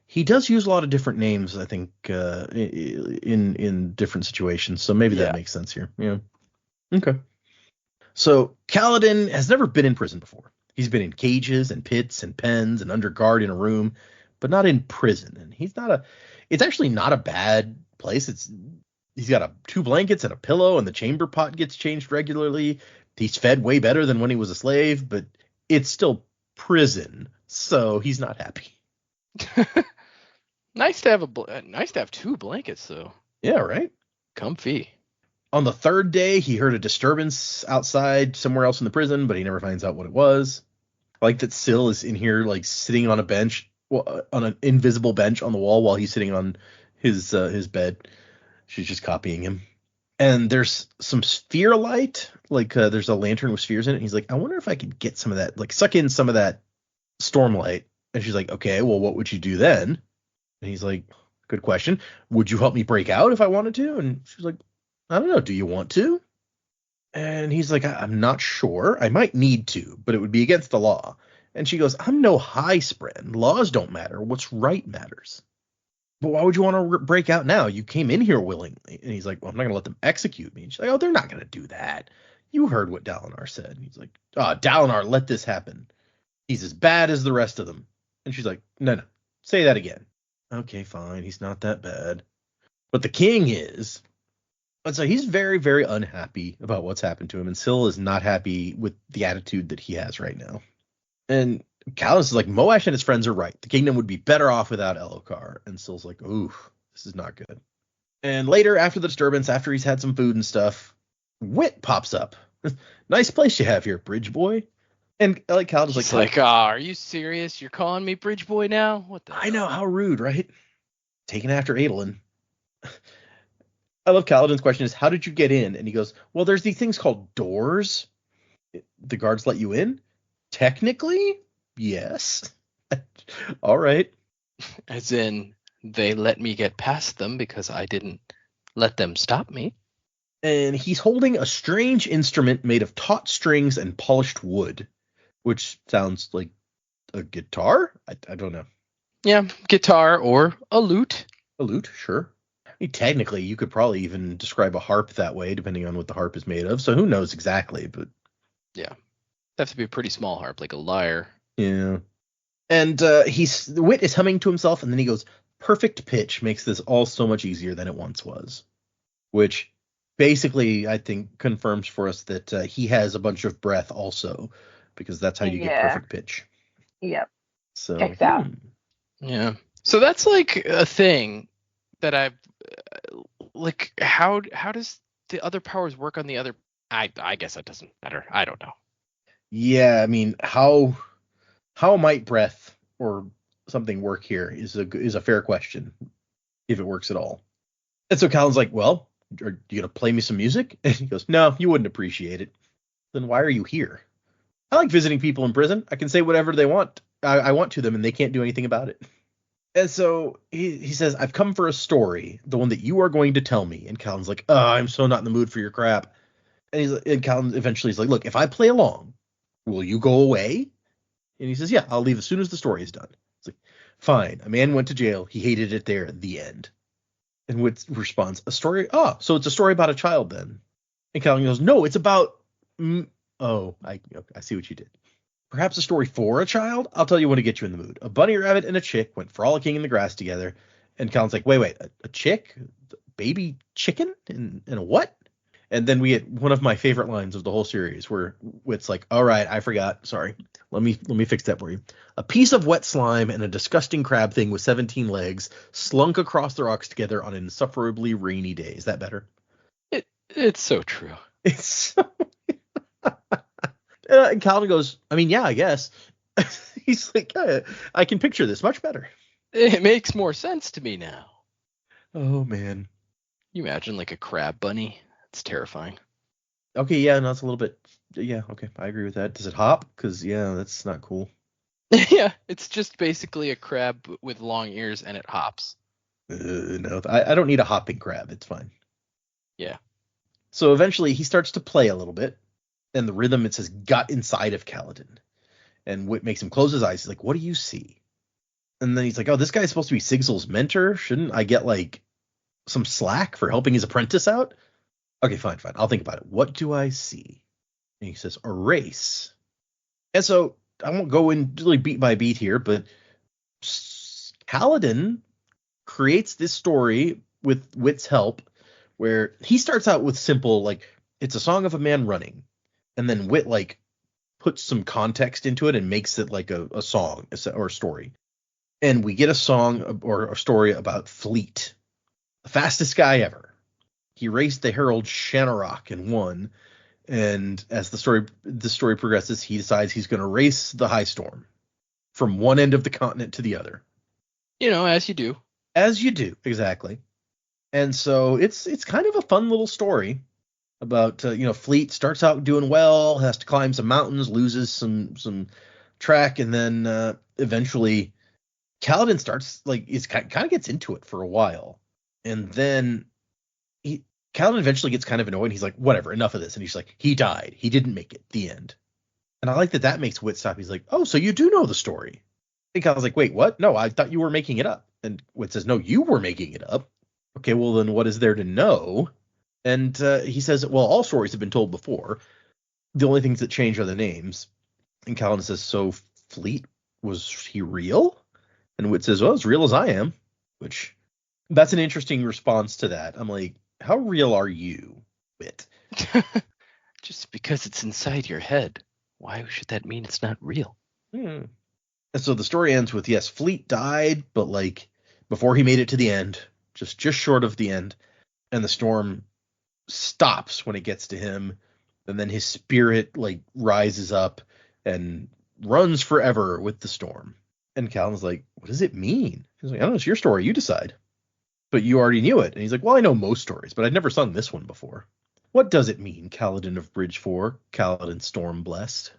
S1: He does use a lot of different names, I think, in different situations. So maybe that makes sense here. Yeah. Okay. So Kaladin has never been in prison before. He's been in cages and pits and pens and under guard in a room, but not in prison. And it's actually not a bad place. He's got 2 blankets and a pillow, and the chamber pot gets changed regularly. He's fed way better than when he was a slave, but it's still prison, so he's not happy.
S2: Nice to have 2 blankets though.
S1: Yeah, right?
S2: Comfy.
S1: On the 3rd day, he heard a disturbance outside somewhere else in the prison, but he never finds out what it was. I like that Syl is in here, like sitting on a bench, on an invisible bench on the wall while he's sitting on his bed. She's just copying him. And there's some sphere light, like there's a lantern with spheres in it. He's like, I wonder if I could get some of that, like suck in some of that storm light. And she's like, okay, well, what would you do then? And he's like, good question. Would you help me break out if I wanted to? And she's like, I don't know. Do you want to? And he's like, I'm not sure. I might need to, but it would be against the law. And she goes, I'm no high spren. Laws don't matter. What's right matters. But why would you want to break out now? You came in here willingly. And he's like, well, I'm not going to let them execute me. And she's like, oh, they're not going to do that. You heard what Dalinar said. And he's like, Dalinar, let this happen. He's as bad as the rest of them. And she's like, no, say that again. Okay, fine. He's not that bad. But the king is. And so he's very, very unhappy about what's happened to him. And Syl is not happy with the attitude that he has right now. And Kaladin is like, Moash and his friends are right. The kingdom would be better off without Elhokar. And Syl's like, ooh, this is not good. And later, after the disturbance, after he's had some food and stuff, Wit pops up. Nice place you have here, Bridge Boy. And like Kaladin's like,
S2: are you serious? You're calling me Bridge Boy now? What the
S1: I know, how rude, right? Taking after Adolin. I love Kaladin's question is, how did you get in? And he goes, well, there's these things called doors. The guards let you in? Technically, yes. All right.
S2: As in, they let me get past them because I didn't let them stop me.
S1: And he's holding a strange instrument made of taut strings and polished wood, which sounds like a guitar? I don't know.
S2: Yeah, guitar or a lute.
S1: A lute, sure. I mean, technically, you could probably even describe a harp that way, depending on what the harp is made of. So who knows exactly, but
S2: yeah, it'd have to be a pretty small harp, like a lyre.
S1: Yeah. And Wit is humming to himself, and then he goes, perfect pitch makes this all so much easier than it once was. Which basically, I think, confirms for us that he has a bunch of breath also, because that's how you get perfect pitch.
S3: Yep.
S1: So
S3: checks out.
S2: Yeah. So that's like a thing that I've like. How does the other powers work on the other? I guess that doesn't matter. I don't know.
S1: Yeah, I mean, how might breath or something work here is a fair question, if it works at all. And so Kaladin's like, well, are you gonna play me some music? And he goes, no, you wouldn't appreciate it. Then why are you here? I like visiting people in prison. I can say whatever they want. I want to them, and they can't do anything about it. And so he says, I've come for a story, the one that you are going to tell me. And Kaladin's like, I'm so not in the mood for your crap. And Kaladin eventually is like, look, if I play along, will you go away? And he says, yeah, I'll leave as soon as the story is done. It's like, fine. A man went to jail. He hated it there. The end. And Wit responds, a story? Oh, so it's a story about a child then. And Kaladin goes, no, it's about... I see what you did. Perhaps a story for a child? I'll tell you when to get you in the mood. A bunny rabbit and a chick went frolicking in the grass together, and Colin's like, wait, a chick? Baby chicken? And a what? And then we get one of my favorite lines of the whole series where it's like, all right, I forgot. Sorry. Let me fix that for you. A piece of wet slime and a disgusting crab thing with 17 legs slunk across the rocks together on an insufferably rainy day. Is that better?
S2: It's so true.
S1: It's so... and Calvin goes, I mean, yeah, I guess. He's like, I can picture this much better.
S2: It makes more sense to me now.
S1: Oh, man.
S2: You imagine like a crab bunny? It's terrifying.
S1: Okay, yeah, no, it's a little bit. Yeah, okay, I agree with that. Does it hop? Because, yeah, that's not cool.
S2: Yeah, it's just basically a crab with long ears and it hops.
S1: No, I don't need a hopping crab. It's fine.
S2: Yeah.
S1: So eventually he starts to play a little bit, and the rhythm, it says, got inside of Kaladin. And what makes him close his eyes, he's like, what do you see? And then he's like, oh, this guy's supposed to be Sigzil's mentor. Shouldn't I get, like, some slack for helping his apprentice out? Okay, fine. I'll think about it. What do I see? And he says, a race. And so I won't go in really beat by beat here, but Kaladin creates this story with Wit's help, where he starts out with simple, like, it's a song of a man running, and then Wit, like, puts some context into it and makes it like a song or a story. And we get a song or a story about Fleet, the fastest guy ever. He raced the Herald Shanarok and won. And as the story progresses, he decides he's going to race the High Storm from one end of the continent to the other.
S2: You know, as you do.
S1: As you do, exactly. And so it's kind of a fun little story about, Fleet starts out doing well, has to climb some mountains, loses some track, and then eventually Kaladin starts, like, it's kind of gets into it for a while. And then Kaladin eventually gets kind of annoyed. He's like, whatever, enough of this. And he's like, he died. He didn't make it. The end. And I like that makes Wit stop. He's like, oh, so you do know the story. And Kaladin's like, wait, what? No, I thought you were making it up. And Wit says, no, you were making it up. Okay, well, then what is there to know? And he says, well, all stories have been told before. The only things that change are the names. And Kaladin says, so Fleet, was he real? And Wit says, well, as real as I am. Which, that's an interesting response to that. I'm like, how real are you, Wit?
S2: Just because it's inside your head, why should that mean it's not real?
S1: And so the story ends with, yes, Fleet died, but, like, before he made it to the end, just short of the end, and the storm stops when it gets to him, and then his spirit, like, rises up and runs forever with the storm. And Kaladin's like, what does it mean? He's like, I don't know, it's your story, you decide. But you already knew it. And he's like, well, I know most stories, but I'd never sung this one before. What does it mean, Kaladin of Bridge 4, Kaladin storm blessed?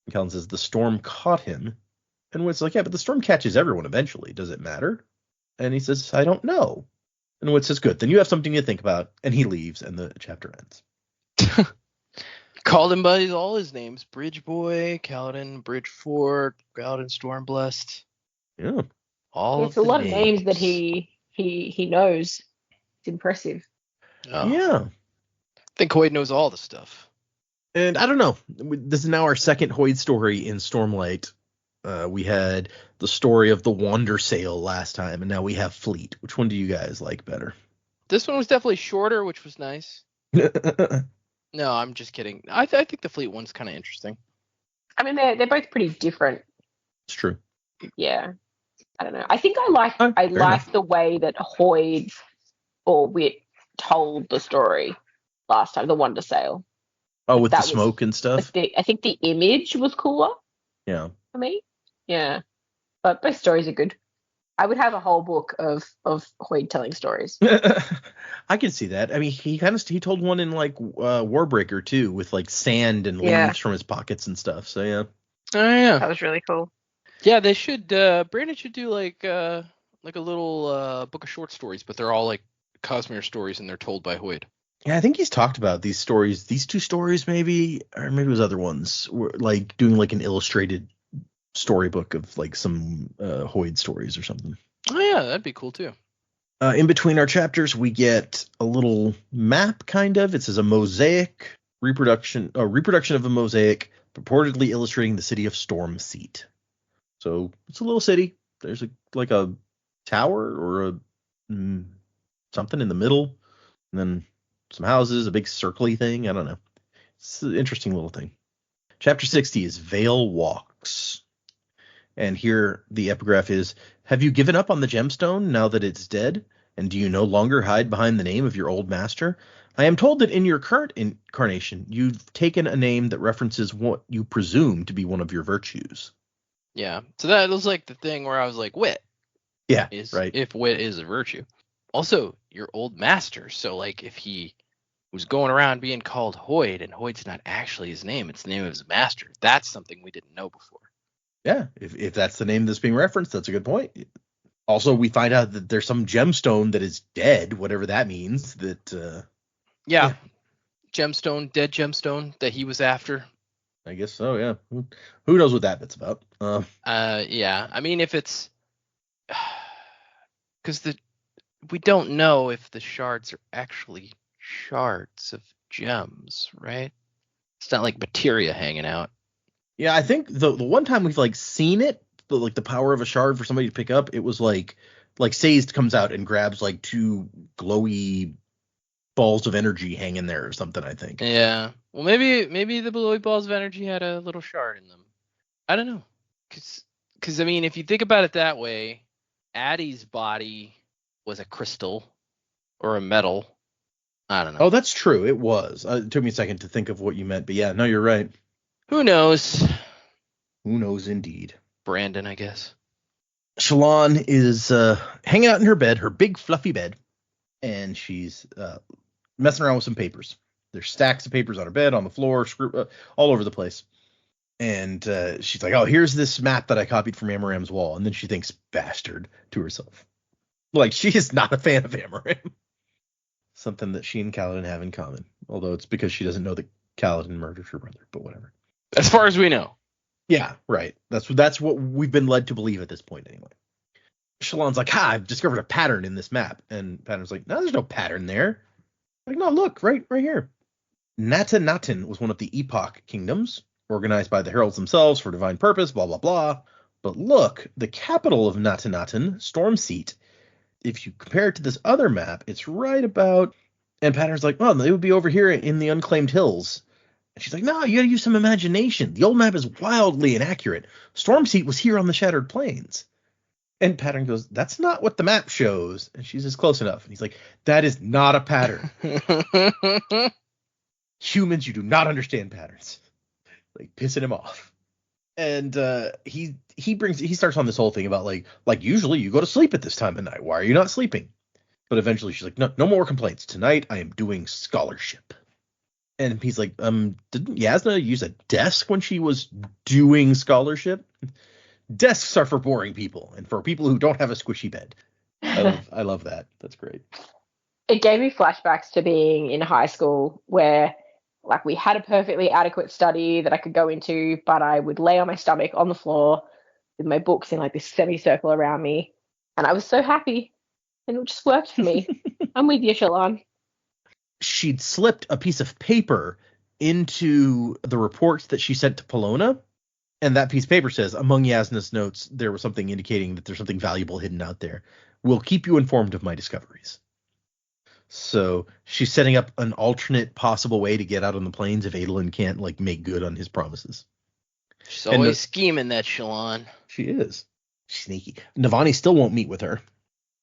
S1: And Kaladin says, the storm caught him. And Wit's like, yeah, but the storm catches everyone eventually. Does it matter? And he says, I don't know. And Wit says, good, then you have something to think about. And he leaves, and the chapter ends.
S2: Called him by all his names. Bridge Boy, Kaladin, Bridge 4, Kaladin Stormblessed.
S1: Yeah.
S3: It's a lot of names that he knows. It's impressive.
S2: Oh.
S1: Yeah.
S2: I think Hoyd knows all the stuff.
S1: And I don't know. This is now our second Hoyd story in Stormlight. We had the story of the Wander Sail last time, and now we have Fleet. Which one do you guys like better?
S2: This one was definitely shorter, which was nice. No, I'm just kidding. I think the Fleet one's kind of interesting.
S3: I mean, they're both pretty different.
S1: It's true.
S3: Yeah. I don't know. I think I like the way that Hoyd or Wit told the story last time, the Wander Sail.
S1: Oh, with the smoke and stuff?
S3: I think the image was cooler.
S1: Yeah.
S3: For me. Yeah. But both stories are good. I would have a whole book of Hoyd telling stories.
S1: I can see that. I mean, he told one in, like, Warbreaker too, with, like, sand and leaves from his pockets and stuff. So yeah.
S2: Oh yeah.
S3: That was really cool.
S2: Yeah, they should. Brandon should do like a little book of short stories, but they're all like Cosmere stories, and they're told by Hoyd.
S1: Yeah, I think he's talked about these stories, these two stories maybe, or maybe it was other ones, were like doing like an illustrated storybook of like some Hoyd stories or something.
S2: Oh yeah, that'd be cool too.
S1: In between our chapters, we get a little map, kind of. It says a mosaic reproduction of a mosaic, purportedly illustrating the city of Stormseat. So it's a little city. There's like a tower or something in the middle, and then some houses, a big circly thing. I don't know. It's an interesting little thing. Chapter 60 is Vale Walks. And here the epigraph is, have you given up on the gemstone now that it's dead? And do you no longer hide behind the name of your old master? I am told that in your current incarnation, you've taken a name that references what you presume to be one of your virtues.
S2: Yeah. So that was like the thing where I was like, wit.
S1: Yeah,
S2: is
S1: right.
S2: If wit is a virtue. Also, your old master. So like if he was going around being called Hoyd, and Hoyd's not actually his name, it's the name of his master. That's something we didn't know before.
S1: Yeah, if that's the name that's being referenced, that's a good point. Also, we find out that there's some gemstone that is dead, whatever that means. That
S2: yeah. Gemstone, dead gemstone that he was after.
S1: I guess so. Yeah. Who knows what that bit's about?
S2: Yeah. I mean, if it's because we don't know if the shards are actually shards of gems, right? It's not like materia hanging out.
S1: Yeah, I think the one time we've like seen it, like the power of a shard for somebody to pick up, it was like Sazed comes out and grabs like two glowy balls of energy hanging there or something, I think.
S2: Yeah. Well, maybe the glowy balls of energy had a little shard in them. I don't know. Because I mean, if you think about it that way, Addie's body was a crystal or a metal. I don't know.
S1: Oh, that's true. It was. It took me a second to think of what you meant, but yeah, no, you're right.
S2: Who knows?
S1: Who knows indeed.
S2: Brandon, I guess.
S1: Shallan is hanging out in her bed, her big fluffy bed, and she's messing around with some papers. There's stacks of papers on her bed, on the floor, all over the place. And she's like, oh, here's this map that I copied from Amaram's wall. And then she thinks, bastard, to herself. Like, she is not a fan of Amaram. Something that she and Kaladin have in common. Although it's because she doesn't know that Kaladin murdered her brother, but whatever.
S2: As far as we know.
S1: Yeah, right. That's what we've been led to believe at this point anyway. Shallan's like, I've discovered a pattern in this map. And Pattern's like, no, there's no pattern there. Like, no, look, right here. Natanatin was one of the Epoch kingdoms, organized by the heralds themselves for divine purpose, blah, blah, blah. But look, the capital of Natanatin, Stormseat, if you compare it to this other map, it's right about... And Pattern's like, well, they would be over here in the Unclaimed Hills. And she's like, no, you gotta use some imagination. The old map is wildly inaccurate. Stormseat was here on the Shattered Plains. And Pattern goes, that's not what the map shows. And she says, close enough. And he's like, that is not a pattern. Humans, you do not understand patterns. Like, pissing him off. And he starts on this whole thing about like usually you go to sleep at this time of night. Why are you not sleeping? But eventually she's like, no more complaints. Tonight I am doing scholarship. And he's like, didn't Yasna use a desk when she was doing scholarship? Desks are for boring people and for people who don't have a squishy bed. I love that. That's great.
S3: It gave me flashbacks to being in high school where like we had a perfectly adequate study that I could go into, but I would lay on my stomach on the floor with my books in like this semicircle around me. And I was so happy. And it just worked for me. I'm with you, Shallan.
S1: She'd slipped a piece of paper into the reports that she sent to Polona. And that piece of paper says, among Yasna's notes, there was something indicating that there's something valuable hidden out there. We'll keep you informed of my discoveries. So she's setting up an alternate possible way to get out on the plains if Adolin can't like make good on his promises.
S2: She's always scheming, that Shallan.
S1: She is. She's sneaky. Navani still won't meet with her,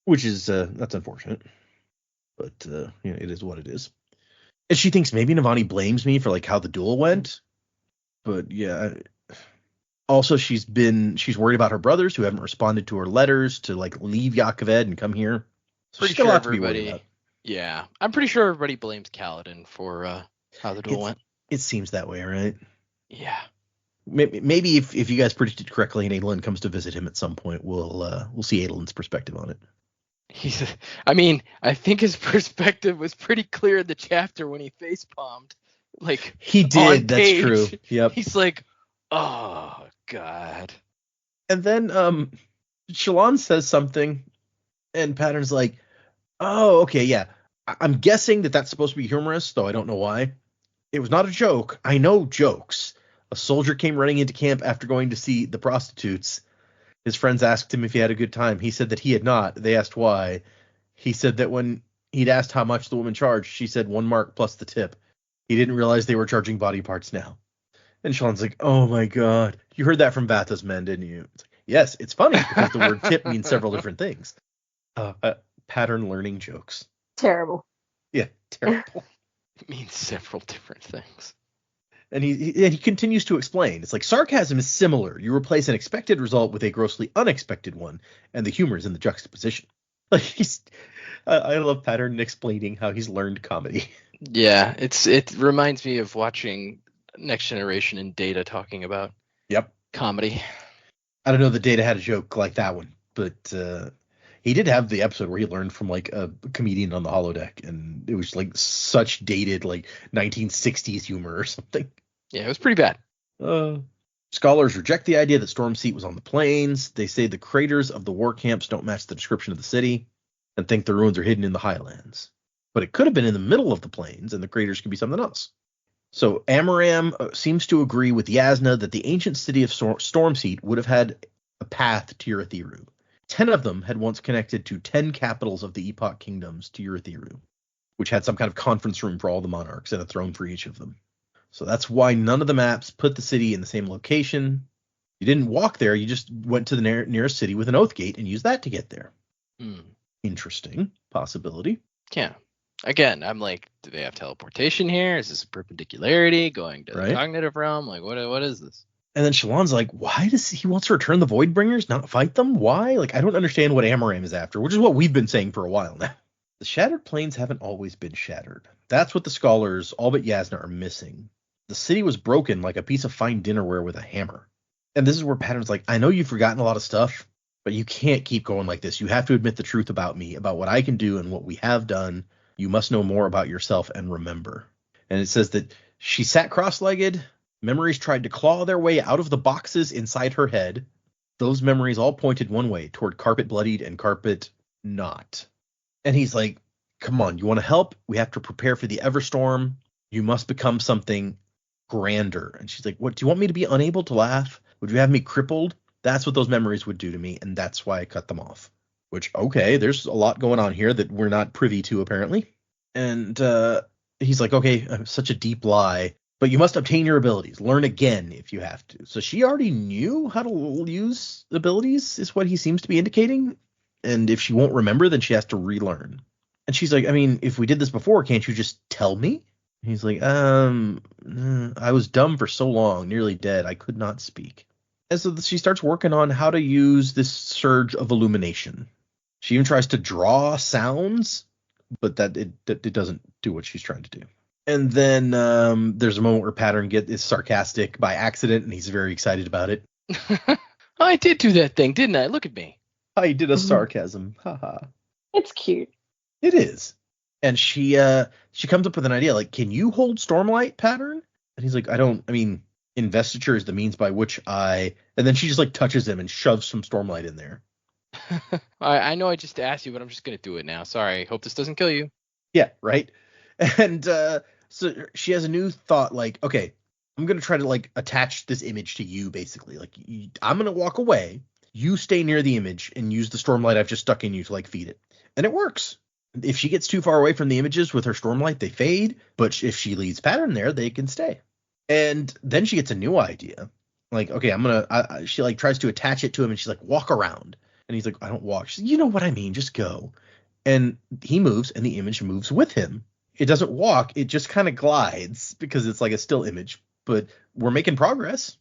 S1: which is that's unfortunate. But it is what it is. And she thinks maybe Navani blames me for like how the duel went. But yeah. Also, she's worried about her brothers who haven't responded to her letters to like leave Yakoved and come here. So
S2: pretty sure everybody. Yeah, I'm pretty sure everybody blames Kaladin for how the duel went.
S1: It seems that way, right?
S2: Yeah.
S1: Maybe if you guys predicted correctly and Adolin comes to visit him at some point, we'll see Adolin's perspective on it.
S2: I think his perspective was pretty clear in the chapter when he facepalmed. Like
S1: he did. That's true. Yep.
S2: He's like, oh God.
S1: And then Shallan says something, and Pattern's like, oh, okay, yeah. I'm guessing that that's supposed to be humorous, though I don't know why. It was not a joke. I know jokes. A soldier came running into camp after going to see the prostitutes. His friends asked him if he had a good time. He said that he had not. They asked why. He said that when he'd asked how much the woman charged, she said 1 mark plus the tip. He didn't realize they were charging body parts now. And Shallan's like, oh my god. You heard that from Vathos men, didn't you? It's like, yes, it's funny because the word tip means several different things. Pattern learning jokes.
S3: Terrible.
S1: Yeah, terrible.
S2: It means several different things.
S1: And he continues to explain. It's like sarcasm is similar. You replace an expected result with a grossly unexpected one, and the humor is in the juxtaposition. Like I love Pattern explaining how he's learned comedy.
S2: Yeah, it reminds me of watching Next Generation and Data talking about comedy.
S1: I don't know that Data had a joke like that one, but he did have the episode where he learned from like a comedian on the holodeck, and it was like such dated like 1960s humor or something.
S2: Yeah, it was pretty bad.
S1: Scholars reject the idea that Stormseat was on the plains. They say the craters of the war camps don't match the description of the city, and think the ruins are hidden in the highlands. But it could have been in the middle of the plains, and the craters could be something else. So Amaram seems to agree with Yasna that the ancient city of Stormseat would have had a path to Urithiru. 10 of them had once connected to 10 capitals of the Epoch kingdoms to Urithiru, which had some kind of conference room for all the monarchs and a throne for each of them. So that's why none of the maps put the city in the same location. You didn't walk there, you just went to the nearest city with an oath gate and used that to get there. Interesting possibility.
S2: Yeah. Again, I'm like, do they have teleportation here? Is this a perpendicularity going to the cognitive realm? Like, what is this?
S1: And then Shallan's like, why does he wants to return the Voidbringers, not fight them? Why? Like, I don't understand what Amaram is after, which is what we've been saying for a while now. The Shattered Plains haven't always been shattered. That's what the scholars, all but Yasna, are missing. The city was broken like a piece of fine dinnerware with a hammer. And this is where Pattern's like, I know you've forgotten a lot of stuff, but you can't keep going like this. You have to admit the truth about me, about what I can do and what we have done. You must know more about yourself and remember. And it says that she sat cross-legged. Memories tried to claw their way out of the boxes inside her head. Those memories all pointed one way, toward Carpet Bloodied and Carpet Not. And he's like, come on, you want to help? We have to prepare for the Everstorm. You must become something grander. And she's like, what, do you want me to be unable to laugh? Would you have me crippled? That's what those memories would do to me, and that's why I cut them off. Which, okay, there's a lot going on here that we're not privy to, apparently. And he's like, okay, such a deep lie. But you must obtain your abilities. Learn again if you have to. So she already knew how to use abilities, is what he seems to be indicating. And if she won't remember, then she has to relearn. And she's like, I mean, if we did this before, can't you just tell me? And he's like, I was dumb for so long, nearly dead. I could not speak. And so she starts working on how to use this surge of illumination. She even tries to draw sounds, but that it doesn't do what she's trying to do. And then there's a moment where Pattern is sarcastic by accident, and he's very excited about it.
S2: I did do that thing, didn't I? Look at me.
S1: I did a sarcasm. Haha.
S3: It's cute.
S1: It is. And she comes up with an idea, like, can you hold Stormlight, Pattern? And he's like, investiture is the means by which and then she just like touches him and shoves some Stormlight in there.
S2: I know I just asked you, but I'm just going to do it now. Sorry. Hope this doesn't kill you.
S1: Yeah, right. And so she has a new thought, like, okay, I'm going to try to like attach this image to you, basically. Like, I'm going to walk away. You stay near the image and use the Stormlight I've just stuck in you to like feed it. And it works. If she gets too far away from the images with her Stormlight, they fade. But if she leaves Pattern there, they can stay. And then she gets a new idea. Like, okay, she like tries to attach it to him, and she's like, walk around. And he's like, I don't walk. She's like, you know what I mean, just go. And he moves, and the image moves with him. It doesn't walk, it just kind of glides because it's like a still image. But we're making progress.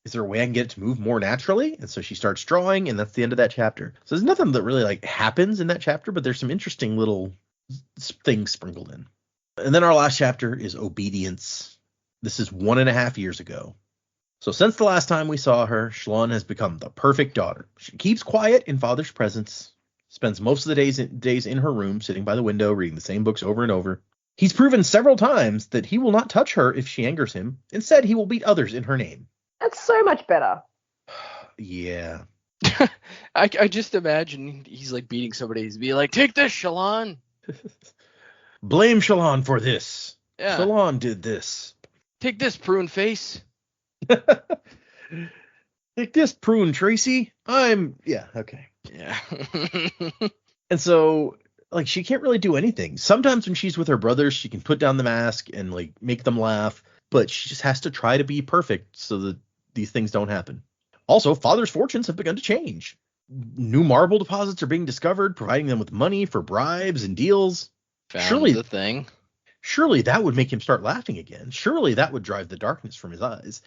S1: Is there a way I can get it to move more naturally? And so she starts drawing, and that's the end of that chapter. So there's nothing that really like happens in that chapter, but there's some interesting little things sprinkled in. And then our last chapter is Obedience. This is 1.5 years ago. So since the last time we saw her, Shallan has become the perfect daughter. She keeps quiet in father's presence, spends most of the days in her room, sitting by the window, reading the same books over and over. He's proven several times that he will not touch her if she angers him. Instead, he will beat others in her name.
S3: That's so much better.
S1: Yeah.
S2: I just imagine he's like beating somebody. He's be like, take this, Shallan.
S1: Blame Shallan for this.
S2: Yeah.
S1: Shallan did this.
S2: Take this, prune face.
S1: Take this prune, Tracy. Yeah, okay.
S2: Yeah.
S1: And so, like, she can't really do anything. Sometimes when she's with her brothers, she can put down the mask and, like, make them laugh, but she just has to try to be perfect so that these things don't happen. Also, Father's fortunes have begun to change. New marble deposits are being discovered, providing them with money for bribes and deals.
S2: Found the thing.
S1: Surely that would make him start laughing again. Surely that would drive the darkness from his eyes.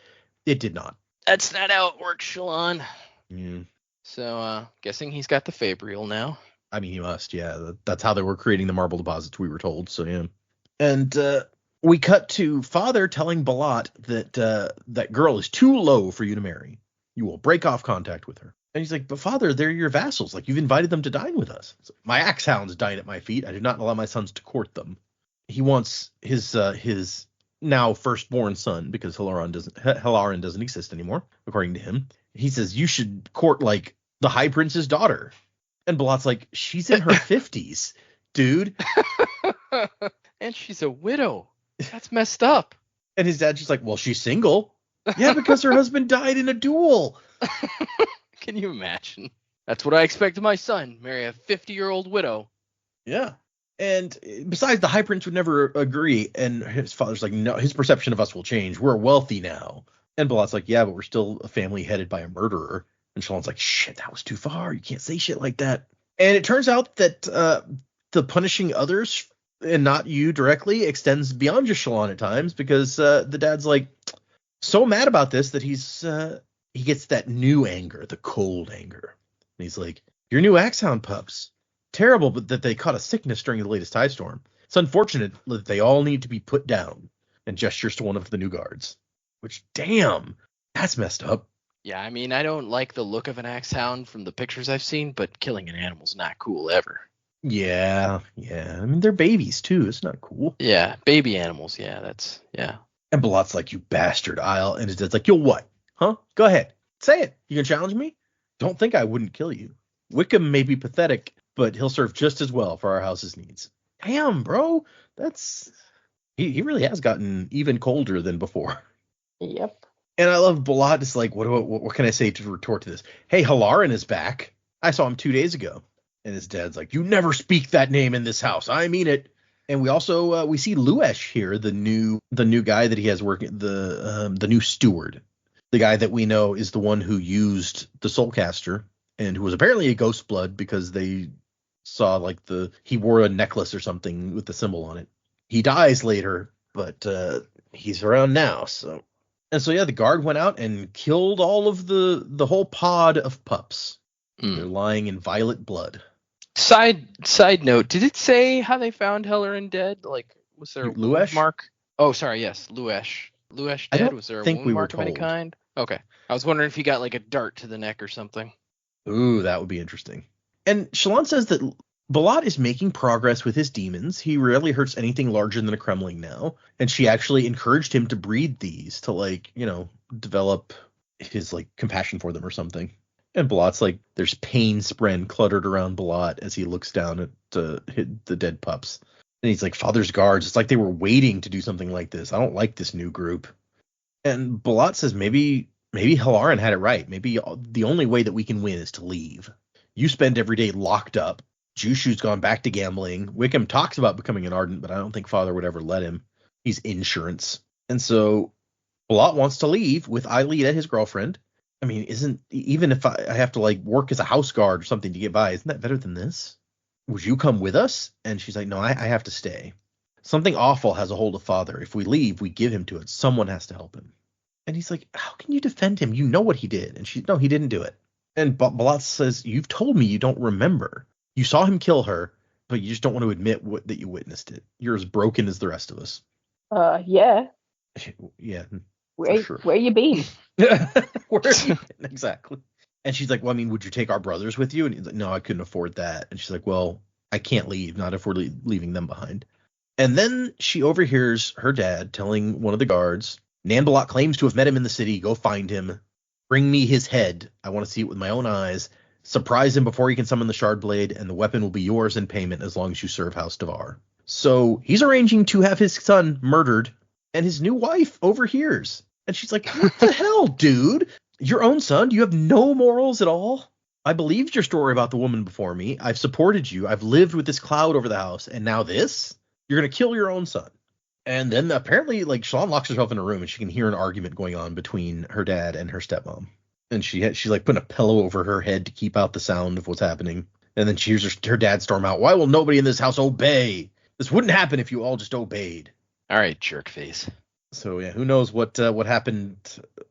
S1: It did not.
S2: That's not how it works, Shallan.
S1: Yeah.
S2: So, guessing he's got the Fabrial now.
S1: I mean, he must, yeah. That's how they were creating the marble deposits, we were told, so yeah. And we cut to Father telling Balat that that girl is too low for you to marry. You will break off contact with her. And he's like, but Father, they're your vassals. Like, you've invited them to dine with us. So, my axe hounds dine at my feet. I do not allow my sons to court them. He wants his now firstborn son, because Helaran doesn't exist anymore, according to him. He says, you should court, like, the High Prince's daughter. And Balat's like, she's in her 50s, dude.
S2: And she's a widow. That's messed up.
S1: And his dad's just like, well, she's single. Yeah, because her husband died in a duel.
S2: Can you imagine? That's what I expect of my son. Marry a 50-year-old widow.
S1: Yeah. And besides, the High Prince would never agree. And his father's like, no, his perception of us will change. We're wealthy now. And Balat's like, yeah, but we're still a family headed by a murderer. And Shallan's like, shit, that was too far. You can't say shit like that. And it turns out that the punishing others and not you directly extends beyond just Shallan at times, because the dad's like so mad about this that he gets that new anger, the cold anger. And he's like, your new Axehound pups. Terrible, but that they caught a sickness during the latest tide storm. It's unfortunate that they all need to be put down. And gestures to one of the new guards. Which, damn, that's messed up.
S2: Yeah, I mean, I don't like the look of an Axehound from the pictures I've seen, but killing an animal's not cool ever.
S1: Yeah. I mean, they're babies, too. It's not cool.
S2: Yeah, baby animals. Yeah, yeah.
S1: And Balat's like, you bastard, Isle. And his dad's like, you'll what? Huh? Go ahead. Say it. You can challenge me? Don't think I wouldn't kill you. Wickham may be pathetic, but he'll serve just as well for our house's needs. Damn, bro. That's... He really has gotten even colder than before.
S3: Yep.
S1: And I love Balat is like, what can I say to retort to this? Hey, Helaran is back. I saw him 2 days ago. And his dad's like, you never speak that name in this house. I mean it. And we also we see Luesh here, the new guy that he has working, the new steward, the guy that we know is the one who used the Soulcaster and who was apparently a ghost blood because they saw like he wore a necklace or something with the symbol on it. He dies later, but he's around now. So yeah, the guard went out and killed all of the whole pod of pups. They're lying in violet blood.
S2: Side note, did it say how they found Helaran dead? Like, was there a wound mark? Oh, sorry, yes, Luesh dead. Was there a wound mark of any kind? Okay, I was wondering if he got like a dart to the neck or something.
S1: Ooh, that would be interesting. And Shallan says that Balat is making progress with his demons. He rarely hurts anything larger than a Kremling now. And she actually encouraged him to breed these to, like, you know, develop his, like, compassion for them or something. And Balat's like, there's pain spren cluttered around Balat as he looks down at the dead pups. And he's like, Father's guards, it's like they were waiting to do something like this. I don't like this new group. And Balat says maybe Helaran had it right. Maybe the only way that we can win is to leave. You spend every day locked up. Jushu's gone back to gambling. Wickham talks about becoming an Ardent, but I don't think Father would ever let him. He's insurance. And so Balat wants to leave with Aelita, his girlfriend. I mean, even if I have to like work as a house guard or something to get by, isn't that better than this? Would you come with us? And she's like, no, I have to stay. Something awful has a hold of Father. If we leave, we give him to it. Someone has to help him. And he's like, how can you defend him? You know what he did. And no, he didn't do it. And Balat says, you've told me you don't remember. You saw him kill her, but you just don't want to admit that you witnessed it. You're as broken as the rest of us.
S3: Yeah.
S1: Yeah.
S3: Where you been?
S1: Where have you been? Exactly. And she's like, well, I mean, would you take our brothers with you? And he's like, no, I couldn't afford that. And she's like, well, I can't leave, not if we're leaving them behind. And then she overhears her dad telling one of the guards, Nan Balat claims to have met him in the city. Go find him. Bring me his head. I want to see it with my own eyes. Surprise him before he can summon the shard blade, and the weapon will be yours in payment as long as you serve House Devar. So he's arranging to have his son murdered, and his new wife overhears. And she's like, what the hell, dude? Your own son? You have no morals at all? I believed your story about the woman before me. I've supported you. I've lived with this cloud over the house. And now this? You're going to kill your own son. And then apparently, like, Shallan locks herself in a room and she can hear an argument going on between her dad and her stepmom. And she's like putting a pillow over her head to keep out the sound of what's happening. And then she hears her dad storm out, why will nobody in this house obey? This wouldn't happen if you all just obeyed.
S2: All right, jerk face.
S1: So yeah, who knows what happened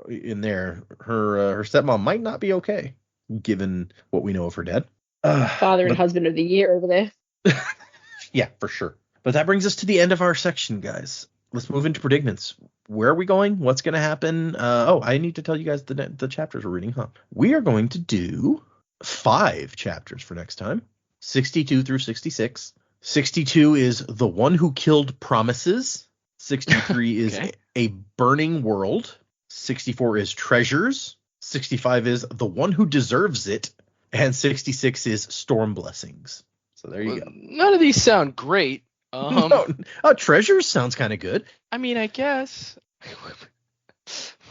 S1: in there? Her stepmom might not be okay, given what we know of her dad.
S3: Father and husband of the year over there.
S1: Yeah, for sure. But that brings us to the end of our section, guys. Let's move into predicaments. Where are we going? What's going to happen? I need to tell you guys the chapters we're reading, huh? We are going to do 5 chapters for next time, 62 through 66. 62 is The One Who Killed Promises. 63 is
S2: Okay.
S1: A Burning World. 64 is Treasures. 65 is The One Who Deserves It. And 66 is Storm Blessings. So there you go.
S2: None of these sound great.
S1: Treasures sounds kind of good.
S2: I mean, I guess.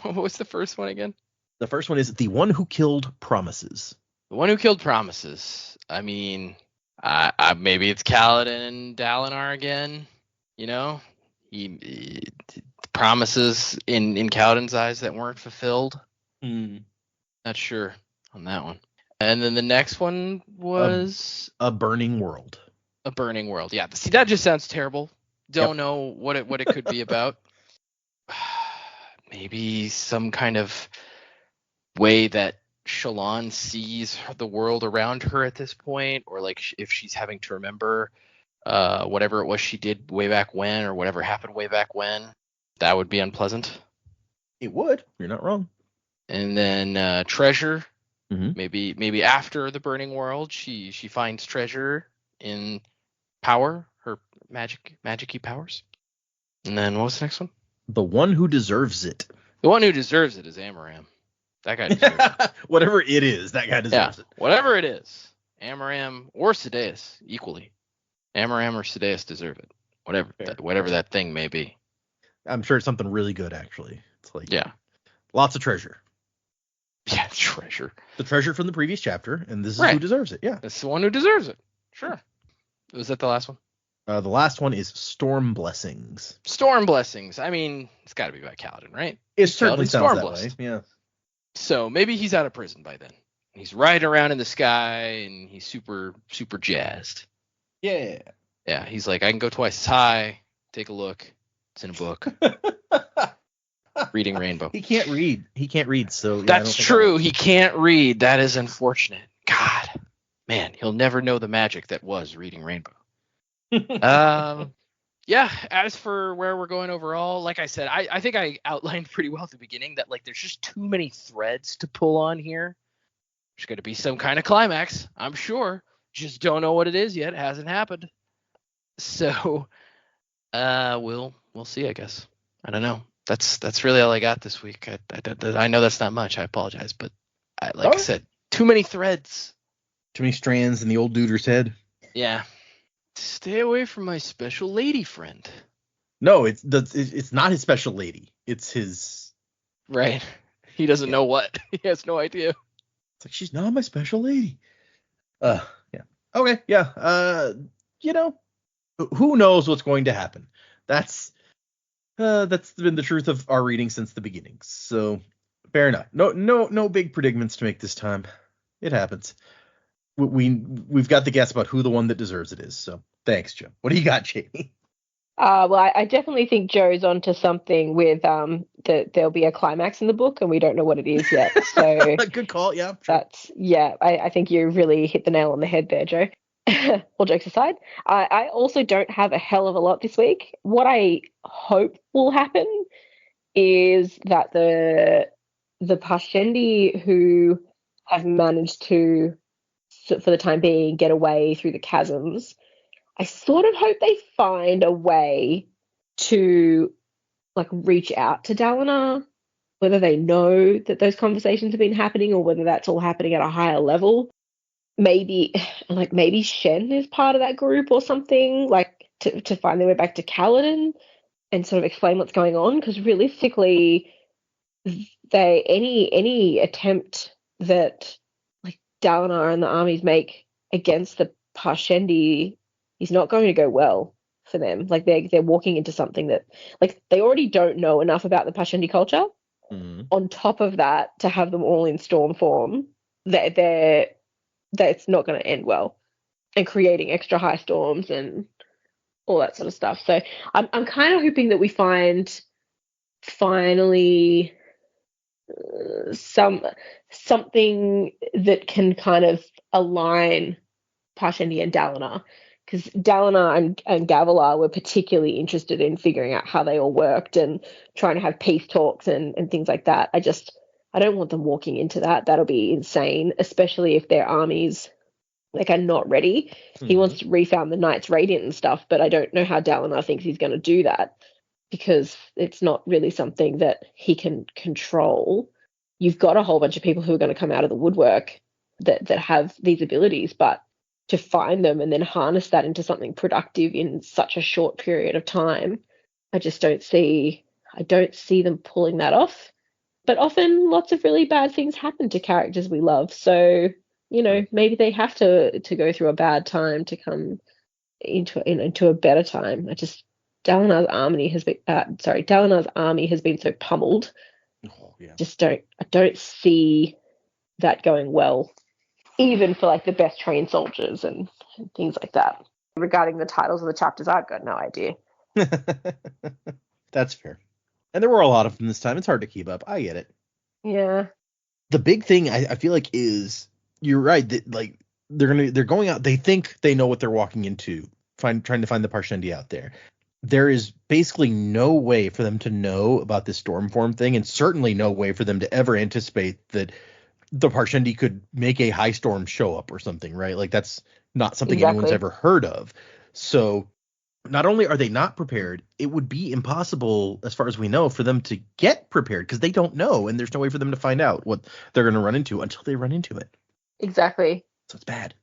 S2: What was the first one again?
S1: The first one is The One Who Killed Promises.
S2: The One Who Killed Promises. I mean, maybe it's Kaladin and Dalinar again. You know, he promises in Kaladin's eyes that weren't fulfilled. Not sure on that one. And then the next one was
S1: A Burning World.
S2: A Burning World. Yeah. See, that just sounds terrible. Don't know what it could be about. Maybe some kind of way that Shallan sees the world around her at this point, or like if she's having to remember whatever it was she did way back when, or whatever happened way back when. That would be unpleasant.
S1: It would. You're not wrong.
S2: And then treasure.
S1: Mhm.
S2: Maybe after the Burning World, she finds treasure in power, her magic-y powers. And then what was the next one?
S1: The One Who Deserves It.
S2: The One Who Deserves It is Amaram. That guy deserves it.
S1: Whatever it is, that guy deserves it.
S2: Whatever it is. Amaram or Sadeas, equally. Amaram or Sadeas deserve it. Whatever that thing may be.
S1: I'm sure it's something really good, actually. It's like lots of treasure.
S2: Yeah, treasure.
S1: The treasure from the previous chapter, and this is
S2: Right.
S1: who deserves it. Yeah.
S2: It's the one who deserves it. Sure. Was that the last one?
S1: The last one is Storm Blessings.
S2: Storm Blessings. I mean, it's got to be by Kaladin, right?
S1: It certainly
S2: Kaladin
S1: sounds that
S2: Stormblessed.
S1: way. Yeah.
S2: So maybe he's out of prison by then. He's riding around in the sky, and he's super, super jazzed.
S1: Yeah.
S2: Yeah, he's like, I can go twice as high. Take a look. It's in a book. Reading Rainbow.
S1: He can't read. So yeah,
S2: That's true. He can't read. That is unfortunate. God, man, he'll never know the magic that was Reading Rainbow. Yeah. As for where we're going overall, like I said, I think I outlined pretty well at the beginning that like there's just too many threads to pull on here. There's going to be some kind of climax, I'm sure. Just don't know what it is yet. It hasn't happened. So, we'll see, I guess. I don't know. That's really all I got this week. I know that's not much. I apologize, but I said, too many threads.
S1: Too many strands in the old duder's head.
S2: Yeah. Stay away from my special lady friend.
S1: No, it's not his special lady. It's his.
S2: Right. He doesn't know what. He has no idea.
S1: It's like, she's not my special lady. Yeah. Okay. Yeah. Who knows what's going to happen? That's been the truth of our reading since the beginning. So fair enough. No big predicaments to make this time. It happens. We've got the guess about who the one that deserves it is. So thanks, Joe. What do you got, Jamie?
S3: Well, I definitely think Joe's onto something with that there'll be a climax in the book, and we don't know what it is yet. So
S1: good call. Yeah. Sure.
S3: I think you really hit the nail on the head there, Joe. All jokes aside, I also don't have a hell of a lot this week. What I hope will happen is that the Pashendi who have managed to, for the time being, get away through the chasms, I sort of hope they find a way to like reach out to Dalinar, whether they know that those conversations have been happening or whether that's all happening at a higher level. Maybe Shen is part of that group or something, like to find their way back to Kaladin and sort of explain what's going on, because realistically any attempt that like Dalinar and the armies make against the Parshendi is not going to go well for them. Like they're walking into something that like they already don't know enough about the Parshendi culture.
S1: Mm.
S3: On top of that, to have them all in storm form, that's not going to end well, and creating extra high storms and all that sort of stuff. So I'm kind of hoping that we find finally something that can kind of align Parshendi and Dalinar, because Dalinar and Gavilar were particularly interested in figuring out how they all worked and trying to have peace talks and things like that. I don't want them walking into that. That'll be insane, especially if their armies like are not ready.
S1: Mm-hmm.
S3: He wants to refound the Knights Radiant and stuff, but I don't know how Dalinar thinks he's going to do that, because it's not really something that he can control. You've got a whole bunch of people who are going to come out of the woodwork that have these abilities, but to find them and then harness that into something productive in such a short period of time, I don't see them pulling that off. But often lots of really bad things happen to characters we love. So, maybe they have to go through a bad time to come into a better time. Dalinar's army has been so pummeled.
S1: Oh, yeah.
S3: I don't see that going well, even for like the best trained soldiers and things like that. Regarding the titles of the chapters, I've got no idea.
S1: That's fair. And there were a lot of them this time. It's hard to keep up. I get it.
S3: Yeah.
S1: The big thing I feel like is, you're right, that like they're going out, they think they know what they're walking into, trying to find the Parshendi out there. There is basically no way for them to know about this stormform thing, and certainly no way for them to ever anticipate that the Parshendi could make a high storm show up or something, right? Like that's not something anyone's ever heard of. So not only are they not prepared, it would be impossible, as far as we know, for them to get prepared, because they don't know, and there's no way for them to find out what they're going to run into until they run into it.
S3: Exactly.
S1: So it's bad.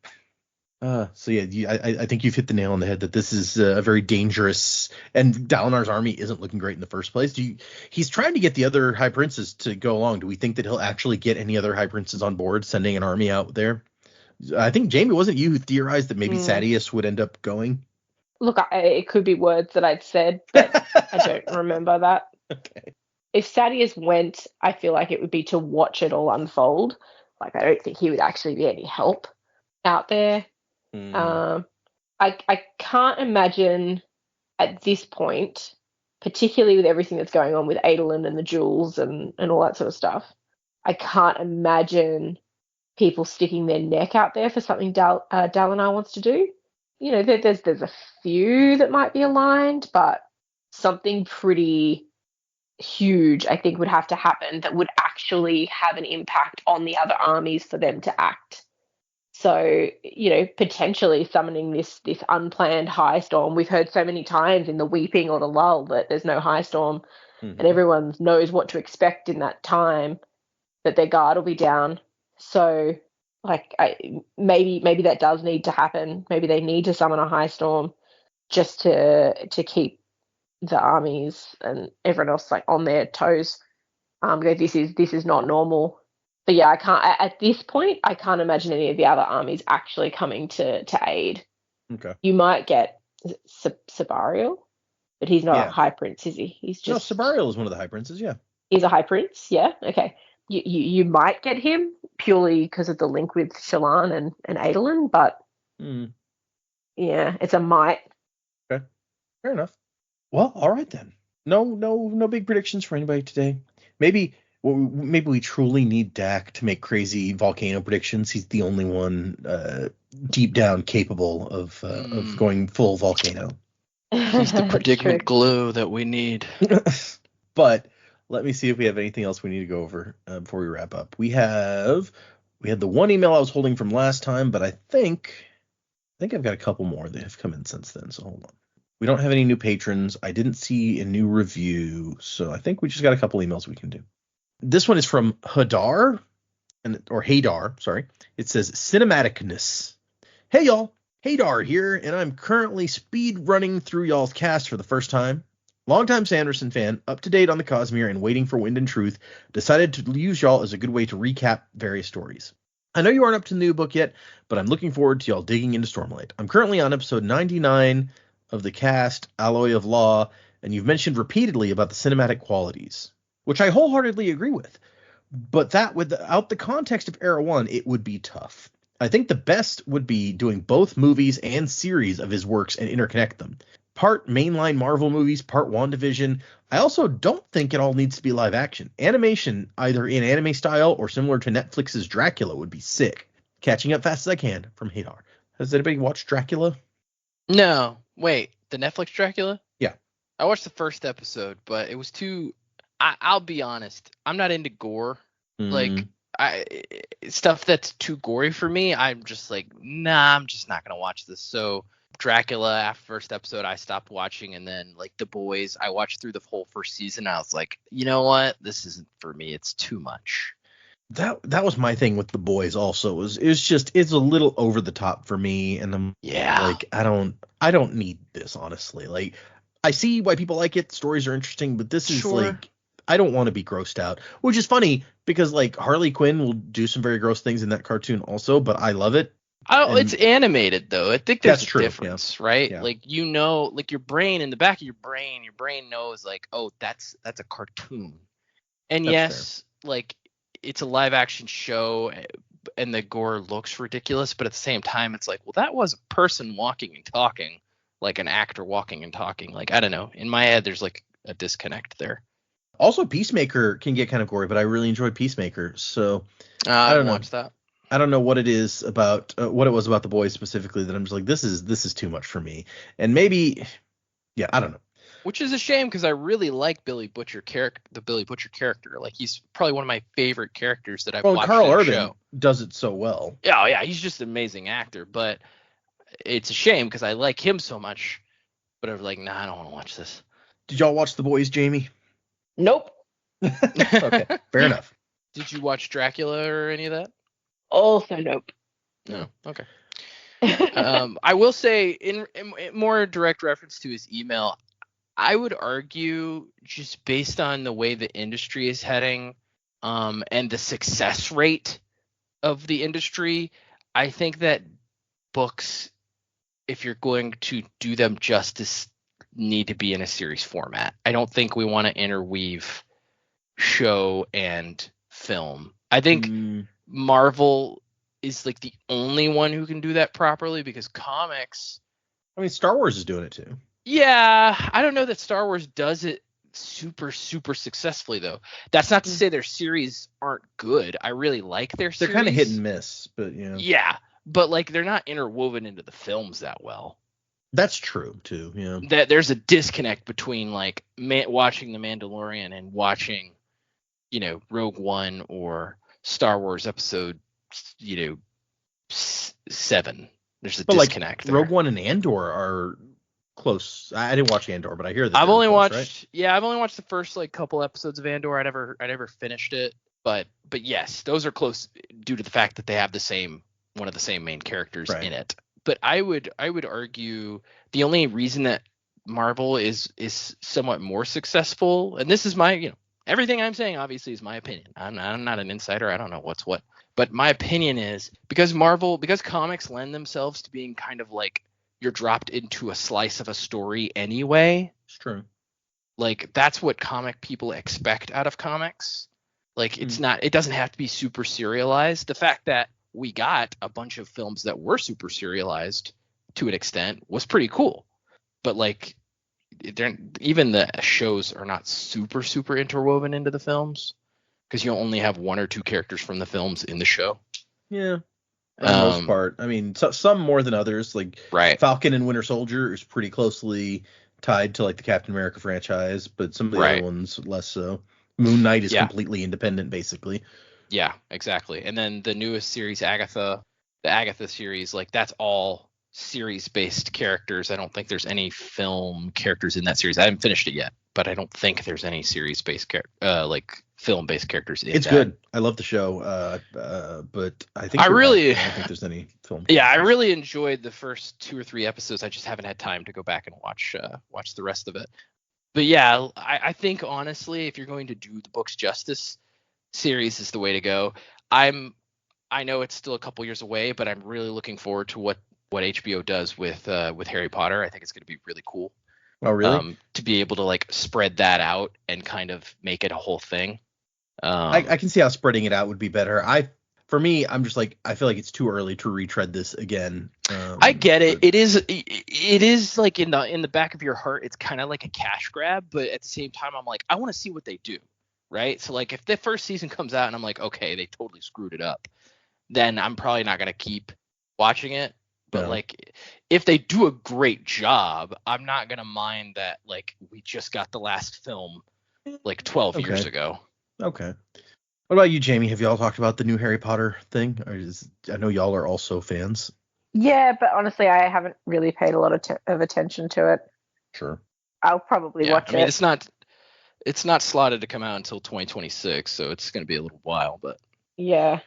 S1: So yeah, I think you've hit the nail on the head that this is a very dangerous, and Dalinar's army isn't looking great in the first place. He's trying to get the other high princes to go along. Do we think that he'll actually get any other high princes on board, sending an army out there? I think, Jamie, wasn't you who theorized that maybe Sadeas would end up going?
S3: Look, it could be words that I'd said, but I don't remember that.
S1: Okay.
S3: If Sadeas went, I feel like it would be to watch it all unfold. Like, I don't think he would actually be any help out there. I can't imagine at this point, particularly with everything that's going on with Adolin and the jewels and all that sort of stuff, I can't imagine people sticking their neck out there for something Dalinar wants to do. There's a few that might be aligned, but something pretty huge, I think, would have to happen that would actually have an impact on the other armies for them to act. So, potentially summoning this unplanned high storm. We've heard so many times in the weeping or the lull that there's no high storm, and everyone knows what to expect in that time, that their guard will be down. So, maybe that does need to happen. Maybe they need to summon a high storm just to keep the armies and everyone else like on their toes. This is not normal. But yeah, I can't at this point. I can't imagine any of the other armies actually coming to aid.
S1: Okay.
S3: You might get Sabariel, but he's not a high prince, is he? He's just
S1: Sabariel is one of the high princes. Yeah,
S3: he's a high prince. Yeah, okay. You might get him purely because of the link with Shallan and Adolin, but yeah, it's a might.
S1: Okay, fair enough. Well, all right then. No big predictions for anybody today. Maybe we truly need Dak to make crazy volcano predictions. He's the only one deep down capable of going full volcano.
S2: He's the predicament glue that we need.
S1: But let me see if we have anything else we need to go over before we wrap up. We had the one email I was holding from last time, but I think I've got a couple more that have come in since then. So hold on. We don't have any new patrons. I didn't see a new review, so I think we just got a couple emails we can do. This one is from Hadar, or Hadar, sorry. It says Cinematicness. Hey y'all, Hadar here, and I'm currently speed running through y'all's cast for the first time. Longtime Sanderson fan, up to date on the Cosmere and waiting for Wind and Truth, decided to use y'all as a good way to recap various stories. I know you aren't up to the new book yet, but I'm looking forward to y'all digging into Stormlight. I'm currently on episode 99 of the cast, Alloy of Law, and you've mentioned repeatedly about the cinematic qualities, which I wholeheartedly agree with. But that, without the context of Era 1, it would be tough. I think the best would be doing both movies and series of his works and interconnect them. Part mainline Marvel movies, part WandaVision. I also don't think it all needs to be live action. Animation, either in anime style or similar to Netflix's Dracula, would be sick. Catching up fast as I can, from Hadar. Has anybody watched Dracula?
S2: No. Wait, the Netflix Dracula?
S1: Yeah.
S2: I watched the first episode, but it was too... I'll be honest. I'm not into gore. Like, stuff that's too gory for me, I'm just like, nah, I'm just not going to watch this. So... Dracula, after first episode, I stopped watching, and then like The Boys, I watched through the whole first season. I was like, you know what, this isn't for me. It's too much.
S1: That was my thing with The Boys. Also, it's a little over the top for me, and I'm like, I don't need this, honestly. Like, I see why people like it. Stories are interesting, but this is like, I don't want to be grossed out. Which is funny because like Harley Quinn will do some very gross things in that cartoon also, but I love it.
S2: Oh, it's animated though. I think there's a difference, right?
S1: Yeah.
S2: Like, you know, like your brain, in the back of your brain knows like, oh, that's a cartoon. And
S1: That's
S2: yes, like it's a live action show and the gore looks ridiculous, but at the same time it's like, well, that was a person walking and talking, like an actor walking and talking. Like, I don't know. In my head there's like a disconnect there.
S1: Also, Peacemaker can get kind of gory, but I really enjoyed Peacemaker. So
S2: I don't watch that.
S1: I don't know what it is about what it was about The Boys specifically that I'm just like, this is too much for me. And maybe, yeah, I don't know.
S2: Which is a shame because I really like the Billy Butcher character. Like, he's probably one of my favorite characters that I've watched
S1: Carl
S2: in the
S1: Urban
S2: show.
S1: Does it so well.
S2: Yeah, he's just an amazing actor. But it's a shame because I like him so much. But I'm like, nah, I don't want to watch this.
S1: Did y'all watch The Boys, Jamie?
S3: Nope.
S1: Okay, fair enough.
S2: Did you watch Dracula or any of that?
S3: Also nope.
S2: No. Okay. I will say, in more direct reference to his email, I would argue, just based on the way the industry is heading, and the success rate of the industry, I think that books, if you're going to do them justice, need to be in a series format. I don't think we want to interweave show and film. I think Marvel is like the only one who can do that properly, because comics...
S1: I mean, Star Wars is doing it too.
S2: Yeah, I don't know that Star Wars does it super successfully, though. That's not to say their series aren't good. I really like their series.
S1: They're kind of hit and miss, but yeah.
S2: Yeah, but like, they're not interwoven into the films that well.
S1: That's true too. Yeah.
S2: There's a disconnect between like watching The Mandalorian and watching, Rogue One or Star Wars Episode, 7. There's a disconnect.
S1: Like, Rogue One and Andor are close. I didn't watch Andor, but I hear that
S2: I've only watched
S1: right?
S2: the first like couple episodes of Andor. I never finished it, but yes, those are close due to the fact that they have one of the same main characters in it. But I would argue the only reason that Marvel is somewhat more successful, and this is my, everything I'm saying obviously is my opinion. I'm not an insider. I don't know what's what. But my opinion is because comics lend themselves to being kind of like you're dropped into a slice of a story anyway.
S1: It's true.
S2: Like, that's what comic people expect out of comics. Like, it doesn't have to be super serialized. The fact that we got a bunch of films that were super serialized to an extent was pretty cool. But like, even the shows are not super interwoven into the films, because you only have one or two characters from the films in the show.
S1: Yeah. For the most part. I mean, some more than others. Like, Falcon and Winter Soldier is pretty closely tied to like the Captain America franchise, but some of the other ones less so. Moon Knight is completely independent, basically.
S2: Yeah, exactly. And then the newest series, the Agatha series, like, that's all series-based characters. I don't think there's any film characters in that series. I haven't finished it yet, but I don't think there's any series-based like film-based characters in it.
S1: It's good. I love the show, but I think
S2: I don't
S1: think there's any film.
S2: Yeah, I really enjoyed the first 2 or 3 episodes. I just haven't had time to go back and watch the rest of it. But yeah, I think honestly, if you're going to do the books justice, series is the way to go. I know it's still a couple years away, but I'm really looking forward to what HBO does with Harry Potter. I think it's going to be really cool.
S1: Oh, really?
S2: To be able to like spread that out and kind of make it a whole thing.
S1: I can see how spreading it out would be better. For me, I'm just like, I feel like it's too early to retread this again.
S2: I get it. It is like in the back of your heart, it's kind of like a cash grab, but at the same time, I'm like, I want to see what they do, right? So like, if the first season comes out and I'm like, okay, they totally screwed it up, then I'm probably not gonna keep watching it. But like, if they do a great job, I'm not gonna mind that. Like, we just got the last film like 12 years ago.
S1: Okay. What about you, Jamie? Have y'all talked about the new Harry Potter thing? I know y'all are also fans.
S3: Yeah, but honestly, I haven't really paid a lot of attention to it.
S1: Sure.
S3: I'll probably watch it.
S2: I mean, it's not slotted to come out until 2026, so it's going to be a little while. But
S3: yeah,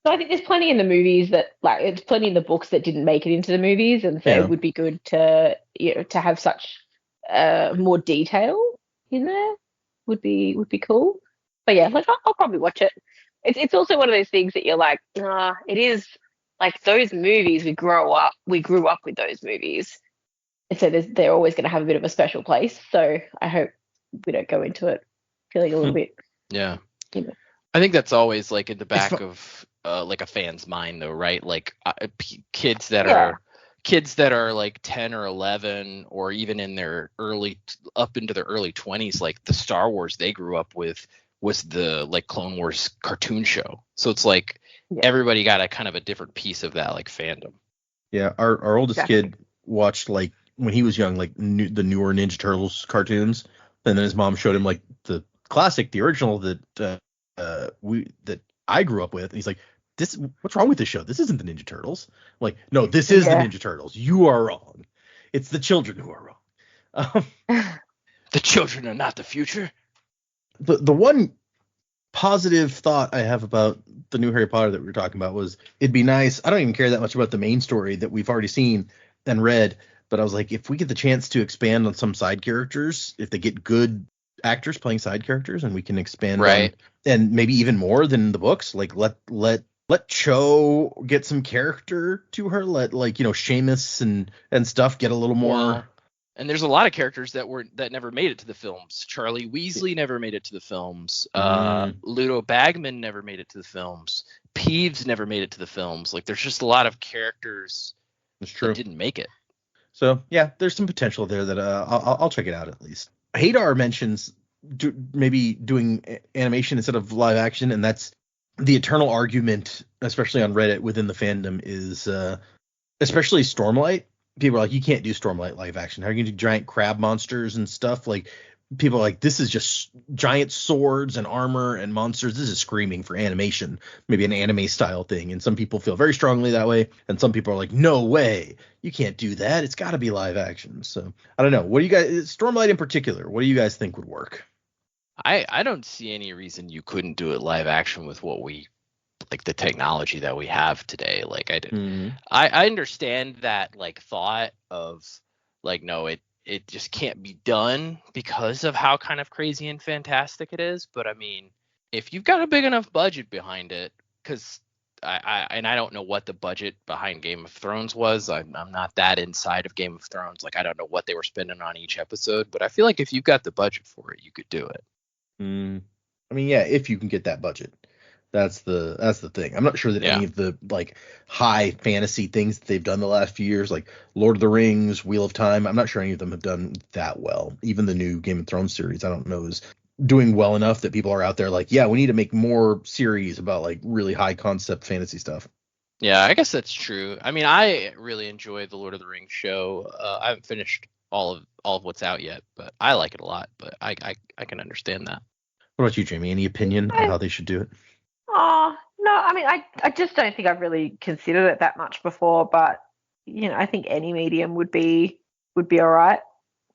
S3: so I think there's plenty in the movies it's plenty in the books that didn't make it into the movies, and so it would be good to to have such more detail in there. Would be cool. But yeah, like I'll probably watch it. It's also one of those things that you're like, it is like those movies we grew up with those movies, and so they're always going to have a bit of a special place. So I hope we don't go into it feeling a little bit.
S2: Yeah, I think that's always like in the back of like a fan's mind, though, right? Like kids that are like 10 or 11, or even in their up into their early 20s, like the Star Wars they grew up with was the like Clone Wars cartoon show. So it's like everybody got a kind of a different piece of that like fandom.
S1: Yeah, our oldest kid watched like when he was young, like the newer Ninja Turtles cartoons, and then his mom showed him like the classic, the original that I grew up with, and he's like, what's wrong with this show? This isn't the Ninja Turtles. I'm like, no, this is the Ninja Turtles. You are wrong. It's the children who are wrong.
S2: The children are not the future.
S1: The one positive thought I have about the new Harry Potter that we were talking about was it'd be nice. I don't even care that much about the main story that we've already seen and read, but I was like, if we get the chance to expand on some side characters, if they get good actors playing side characters, and we can expand on, and maybe even more than the books, like let Cho get some character to her, let Seamus and stuff get a little more.
S2: Wow. And there's a lot of characters that never made it to the films. Charlie Weasley never made it to the films. Ludo Bagman never made it to the films. Peeves never made it to the films. Like, there's just a lot of characters that didn't make it.
S1: So yeah, there's some potential there that I'll check it out at least. Hadar mentions maybe doing animation instead of live action, and that's the eternal argument, especially on Reddit within the fandom, is especially Stormlight. People are like, you can't do Stormlight live action. How are you going to do giant crab monsters and stuff? Like, people are like, this is just giant swords and armor and monsters. This is screaming for animation, maybe an anime style thing. And some people feel very strongly that way. And some people are like, no way, you can't do that. It's got to be live action. So I don't know. What do you guys, Stormlight in particular, what do you guys think would work?
S2: I don't see any reason you couldn't do it live action with what we like the technology that we have today. Like I understand that like thought of like, no, it just can't be done because of how kind of crazy and fantastic it is. But I mean, if you've got a big enough budget behind it, because I don't know what the budget behind Game of Thrones was. I'm not that inside of Game of Thrones. Like, I don't know what they were spending on each episode, but I feel like if you've got the budget for it, you could do it.
S1: I mean, yeah, if you can get that budget. That's the thing. I'm not sure that any of the like high fantasy things that they've done the last few years, like Lord of the Rings, Wheel of Time, I'm not sure any of them have done that well. Even the new Game of Thrones series, I don't know, is doing well enough that people are out there like, yeah, we need to make more series about like really high concept fantasy stuff.
S2: Yeah, I guess that's true. I mean, I really enjoy the Lord of the Rings show. I haven't finished all of what's out yet, but I like it a lot. But I can understand that.
S1: What about you, Jamie? Any opinion on how they should do it?
S3: Oh, no, I mean, I just don't think I've really considered it that much before, but, I think any medium would be all right.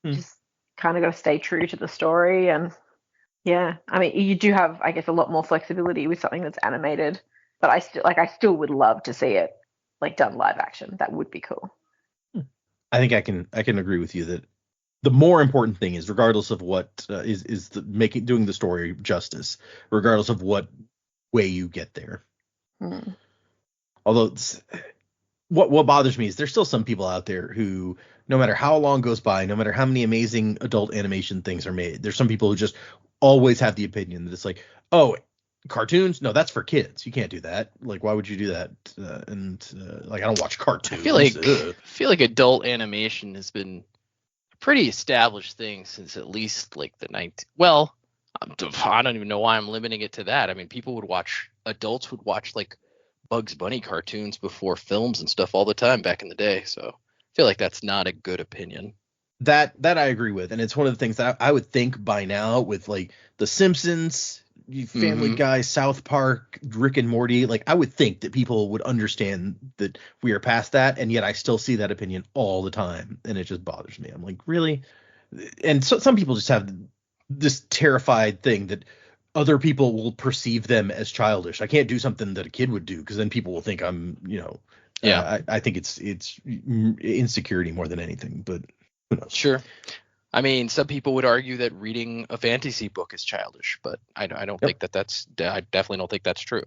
S3: Just kind of got to stay true to the story. And, yeah, I mean, you do have, I guess, a lot more flexibility with something that's animated, but I still would love to see it, like, done live action. That would be cool.
S1: I think I can agree with you that the more important thing is, regardless of what is doing the story justice, regardless of what way you get there. Although what bothers me is there's still some people out there who, no matter how long goes by, no matter how many amazing adult animation things are made, there's some people who just always have the opinion that it's like, oh, cartoons, no, that's for kids, you can't do that. Like, why would you do that? Like, I don't watch cartoons.
S2: I feel like adult animation has been a pretty established thing since at least like the 19. Well, I don't even know why I'm limiting it to that. I mean, adults would watch like Bugs Bunny cartoons before films and stuff all the time back in the day. So I feel like that's not a good opinion.
S1: That I agree with, and it's one of the things that I would think by now with like The Simpsons, Family Guy, South Park, Rick and Morty, like I would think that people would understand that we are past that, and yet I still see that opinion all the time, and it just bothers me. I'm like, really? And so some people just have this terrified thing that other people will perceive them as childish. I can't do something that a kid would do because then people will think I'm, I think it's insecurity more than anything, but who knows?
S2: Sure. I mean, some people would argue that reading a fantasy book is childish, but I don't think I definitely don't think that's true.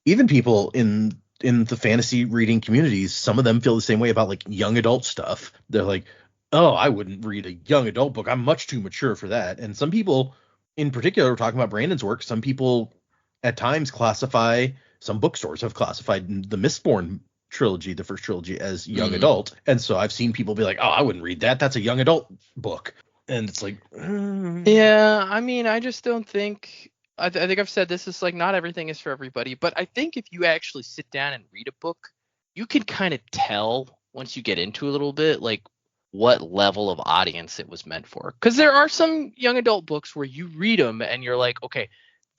S1: Even people in the fantasy reading communities, some of them feel the same way about like young adult stuff. They're like, oh, I wouldn't read a young adult book. I'm much too mature for that. And some people, in particular, we're talking about Brandon's work, some people at times some bookstores have classified the Mistborn trilogy, the first trilogy, as young adult. And so I've seen people be like, oh, I wouldn't read that. That's a young adult book. And it's like,
S2: yeah, I mean, I just don't think, I think I've said this, is like not everything is for everybody. But I think if you actually sit down and read a book, you can kind of tell once you get into a little bit, like what level of audience it was meant for. Because there are some young adult books where you read them and you're like, okay,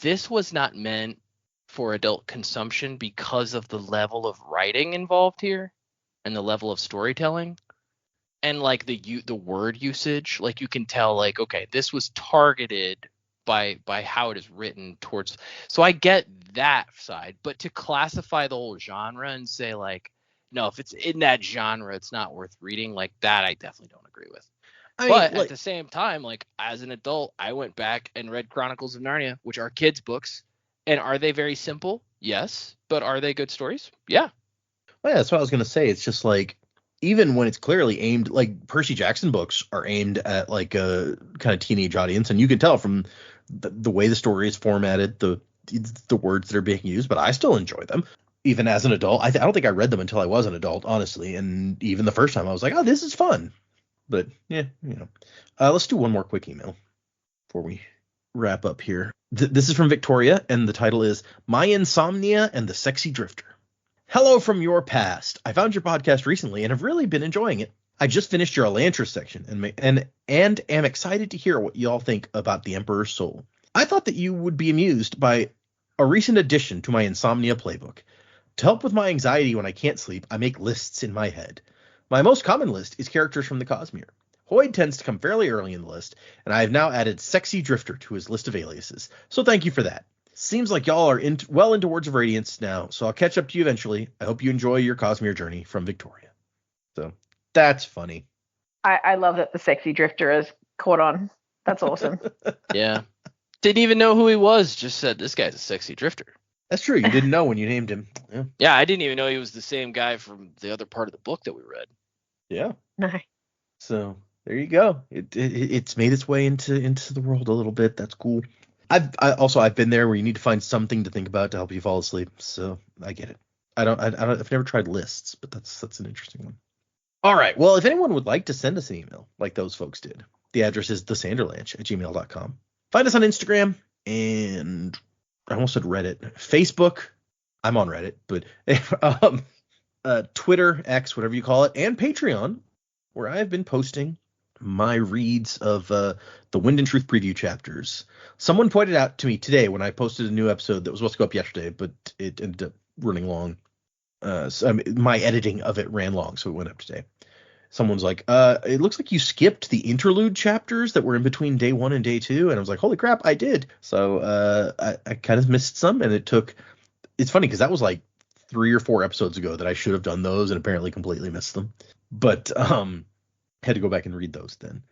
S2: this was not meant for adult consumption because of the level of writing involved here and the level of storytelling and like the word usage. Like you can tell, like, okay, this was targeted by how it is written towards. So I get that side, but to classify the whole genre and say like, no, if it's in that genre, it's not worth reading, like that, I definitely don't agree with. But at the same time, like as an adult, I went back and read Chronicles of Narnia, which are kids' books. And are they very simple? Yes. But are they good stories? Yeah.
S1: Well, yeah, that's what I was going to say. It's just like, even when it's clearly aimed, like Percy Jackson books are aimed at like a kind of teenage audience. And you can tell from the way the story is formatted, the words that are being used, but I still enjoy them. Even as an adult, I don't think I read them until I was an adult, honestly. And even the first time I was like, oh, this is fun. But yeah, let's do one more quick email before we wrap up here. This is from Victoria, and the title is My Insomnia and the Sexy Drifter. Hello from your past. I found your podcast recently and have really been enjoying it. I just finished your Elantris section and am excited to hear what y'all think about the Emperor's Soul. I thought that you would be amused by a recent addition to my insomnia playbook. To help with my anxiety when I can't sleep, I make lists in my head. My most common list is characters from the Cosmere. Hoyd tends to come fairly early in the list, and I have now added Sexy Drifter to his list of aliases, so thank you for that. Seems like y'all are well into Words of Radiance now, so I'll catch up to you eventually. I hope you enjoy your Cosmere journey, from Victoria. So that's funny.
S3: I love that the Sexy Drifter is caught on. That's awesome.
S2: Yeah. Didn't even know who he was, just said this guy's a sexy drifter.
S1: That's true. You didn't know when you named him.
S2: Yeah, I didn't even know he was the same guy from the other part of the book that we read.
S1: Yeah.
S3: Nice.
S1: So there you go. It's made its way into the world a little bit. That's cool. I've been there where you need to find something to think about to help you fall asleep. So I get it. I've never tried lists, but that's an interesting one. All right. Well, if anyone would like to send us an email like those folks did, the address is thesanderlanche@gmail.com. Find us on Instagram and I almost said Reddit, Facebook. I'm on Reddit, but Twitter, X, whatever you call it, and Patreon, where I've been posting my reads of the Wind and Truth preview chapters. Someone pointed out to me today when I posted a new episode that was supposed to go up yesterday, but it ended up running long. My editing of it ran long, so it went up today. Someone's like, it looks like you skipped the interlude chapters that were in between day 1 and day 2. And I was like, holy crap, I did. So I kind of missed some, and it's funny because that was like 3 or 4 episodes ago that I should have done those and apparently completely missed them. But had to go back and read those then.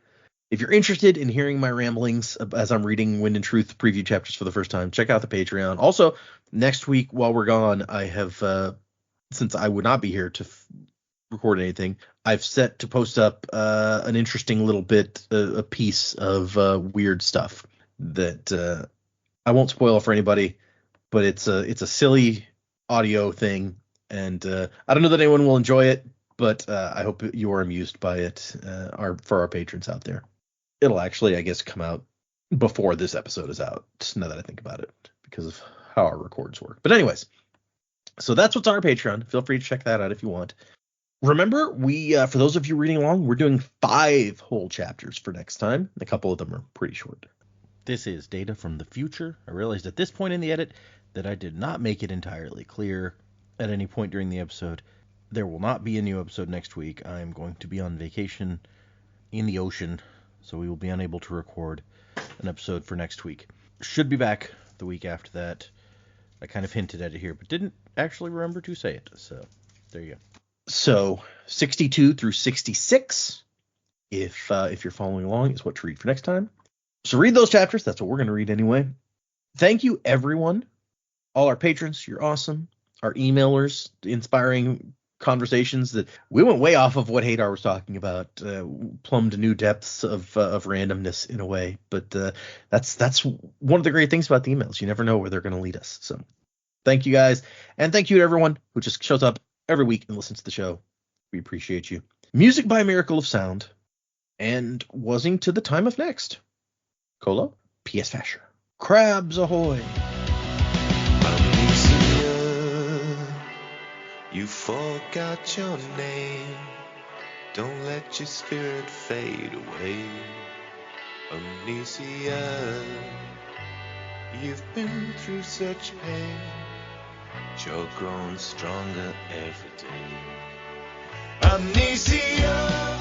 S1: If you're interested in hearing my ramblings as I'm reading Wind and Truth preview chapters for the first time, check out the Patreon. Also, next week while we're gone, I have, since I would not be here to record anything, I've set to post up an interesting little bit, a piece of weird stuff that I won't spoil for anybody, but it's a silly audio thing, and I don't know that anyone will enjoy it, but I hope you are amused by it. For our patrons out there. It'll actually, I guess, come out before this episode is out, now that I think about it, because of how our records work. But anyways, so that's what's on our Patreon. Feel free to check that out if you want. Remember, we for those of you reading along, we're doing 5 whole chapters for next time. A couple of them are pretty short. This is data from the future. I realized at this point in the edit that I did not make it entirely clear at any point during the episode. There will not be a new episode next week. I'm going to be on vacation in the ocean, so we will be unable to record an episode for next week. Should be back the week after that. I kind of hinted at it here, but didn't actually remember to say it. So there you go. So 62 through 66, if you're following along, is what to read for next time. So read those chapters. That's what we're going to read anyway. Thank you, everyone. All our patrons, you're awesome. Our emailers, inspiring conversations that we went way off of what Hadar was talking about, plumbed new depths of randomness in a way. But that's one of the great things about the emails. You never know where they're going to lead us. So thank you guys. And thank you to everyone who just shows up every week and listens to the show. We appreciate you. Music by Miracle of Sound. And wasing to the time of next. Colo, P.S. Fasher. Crabs ahoy.
S4: You forgot your name. Don't let your spirit fade away. Amnesia, you've been through such pain. You're growing stronger every day. Amnesia.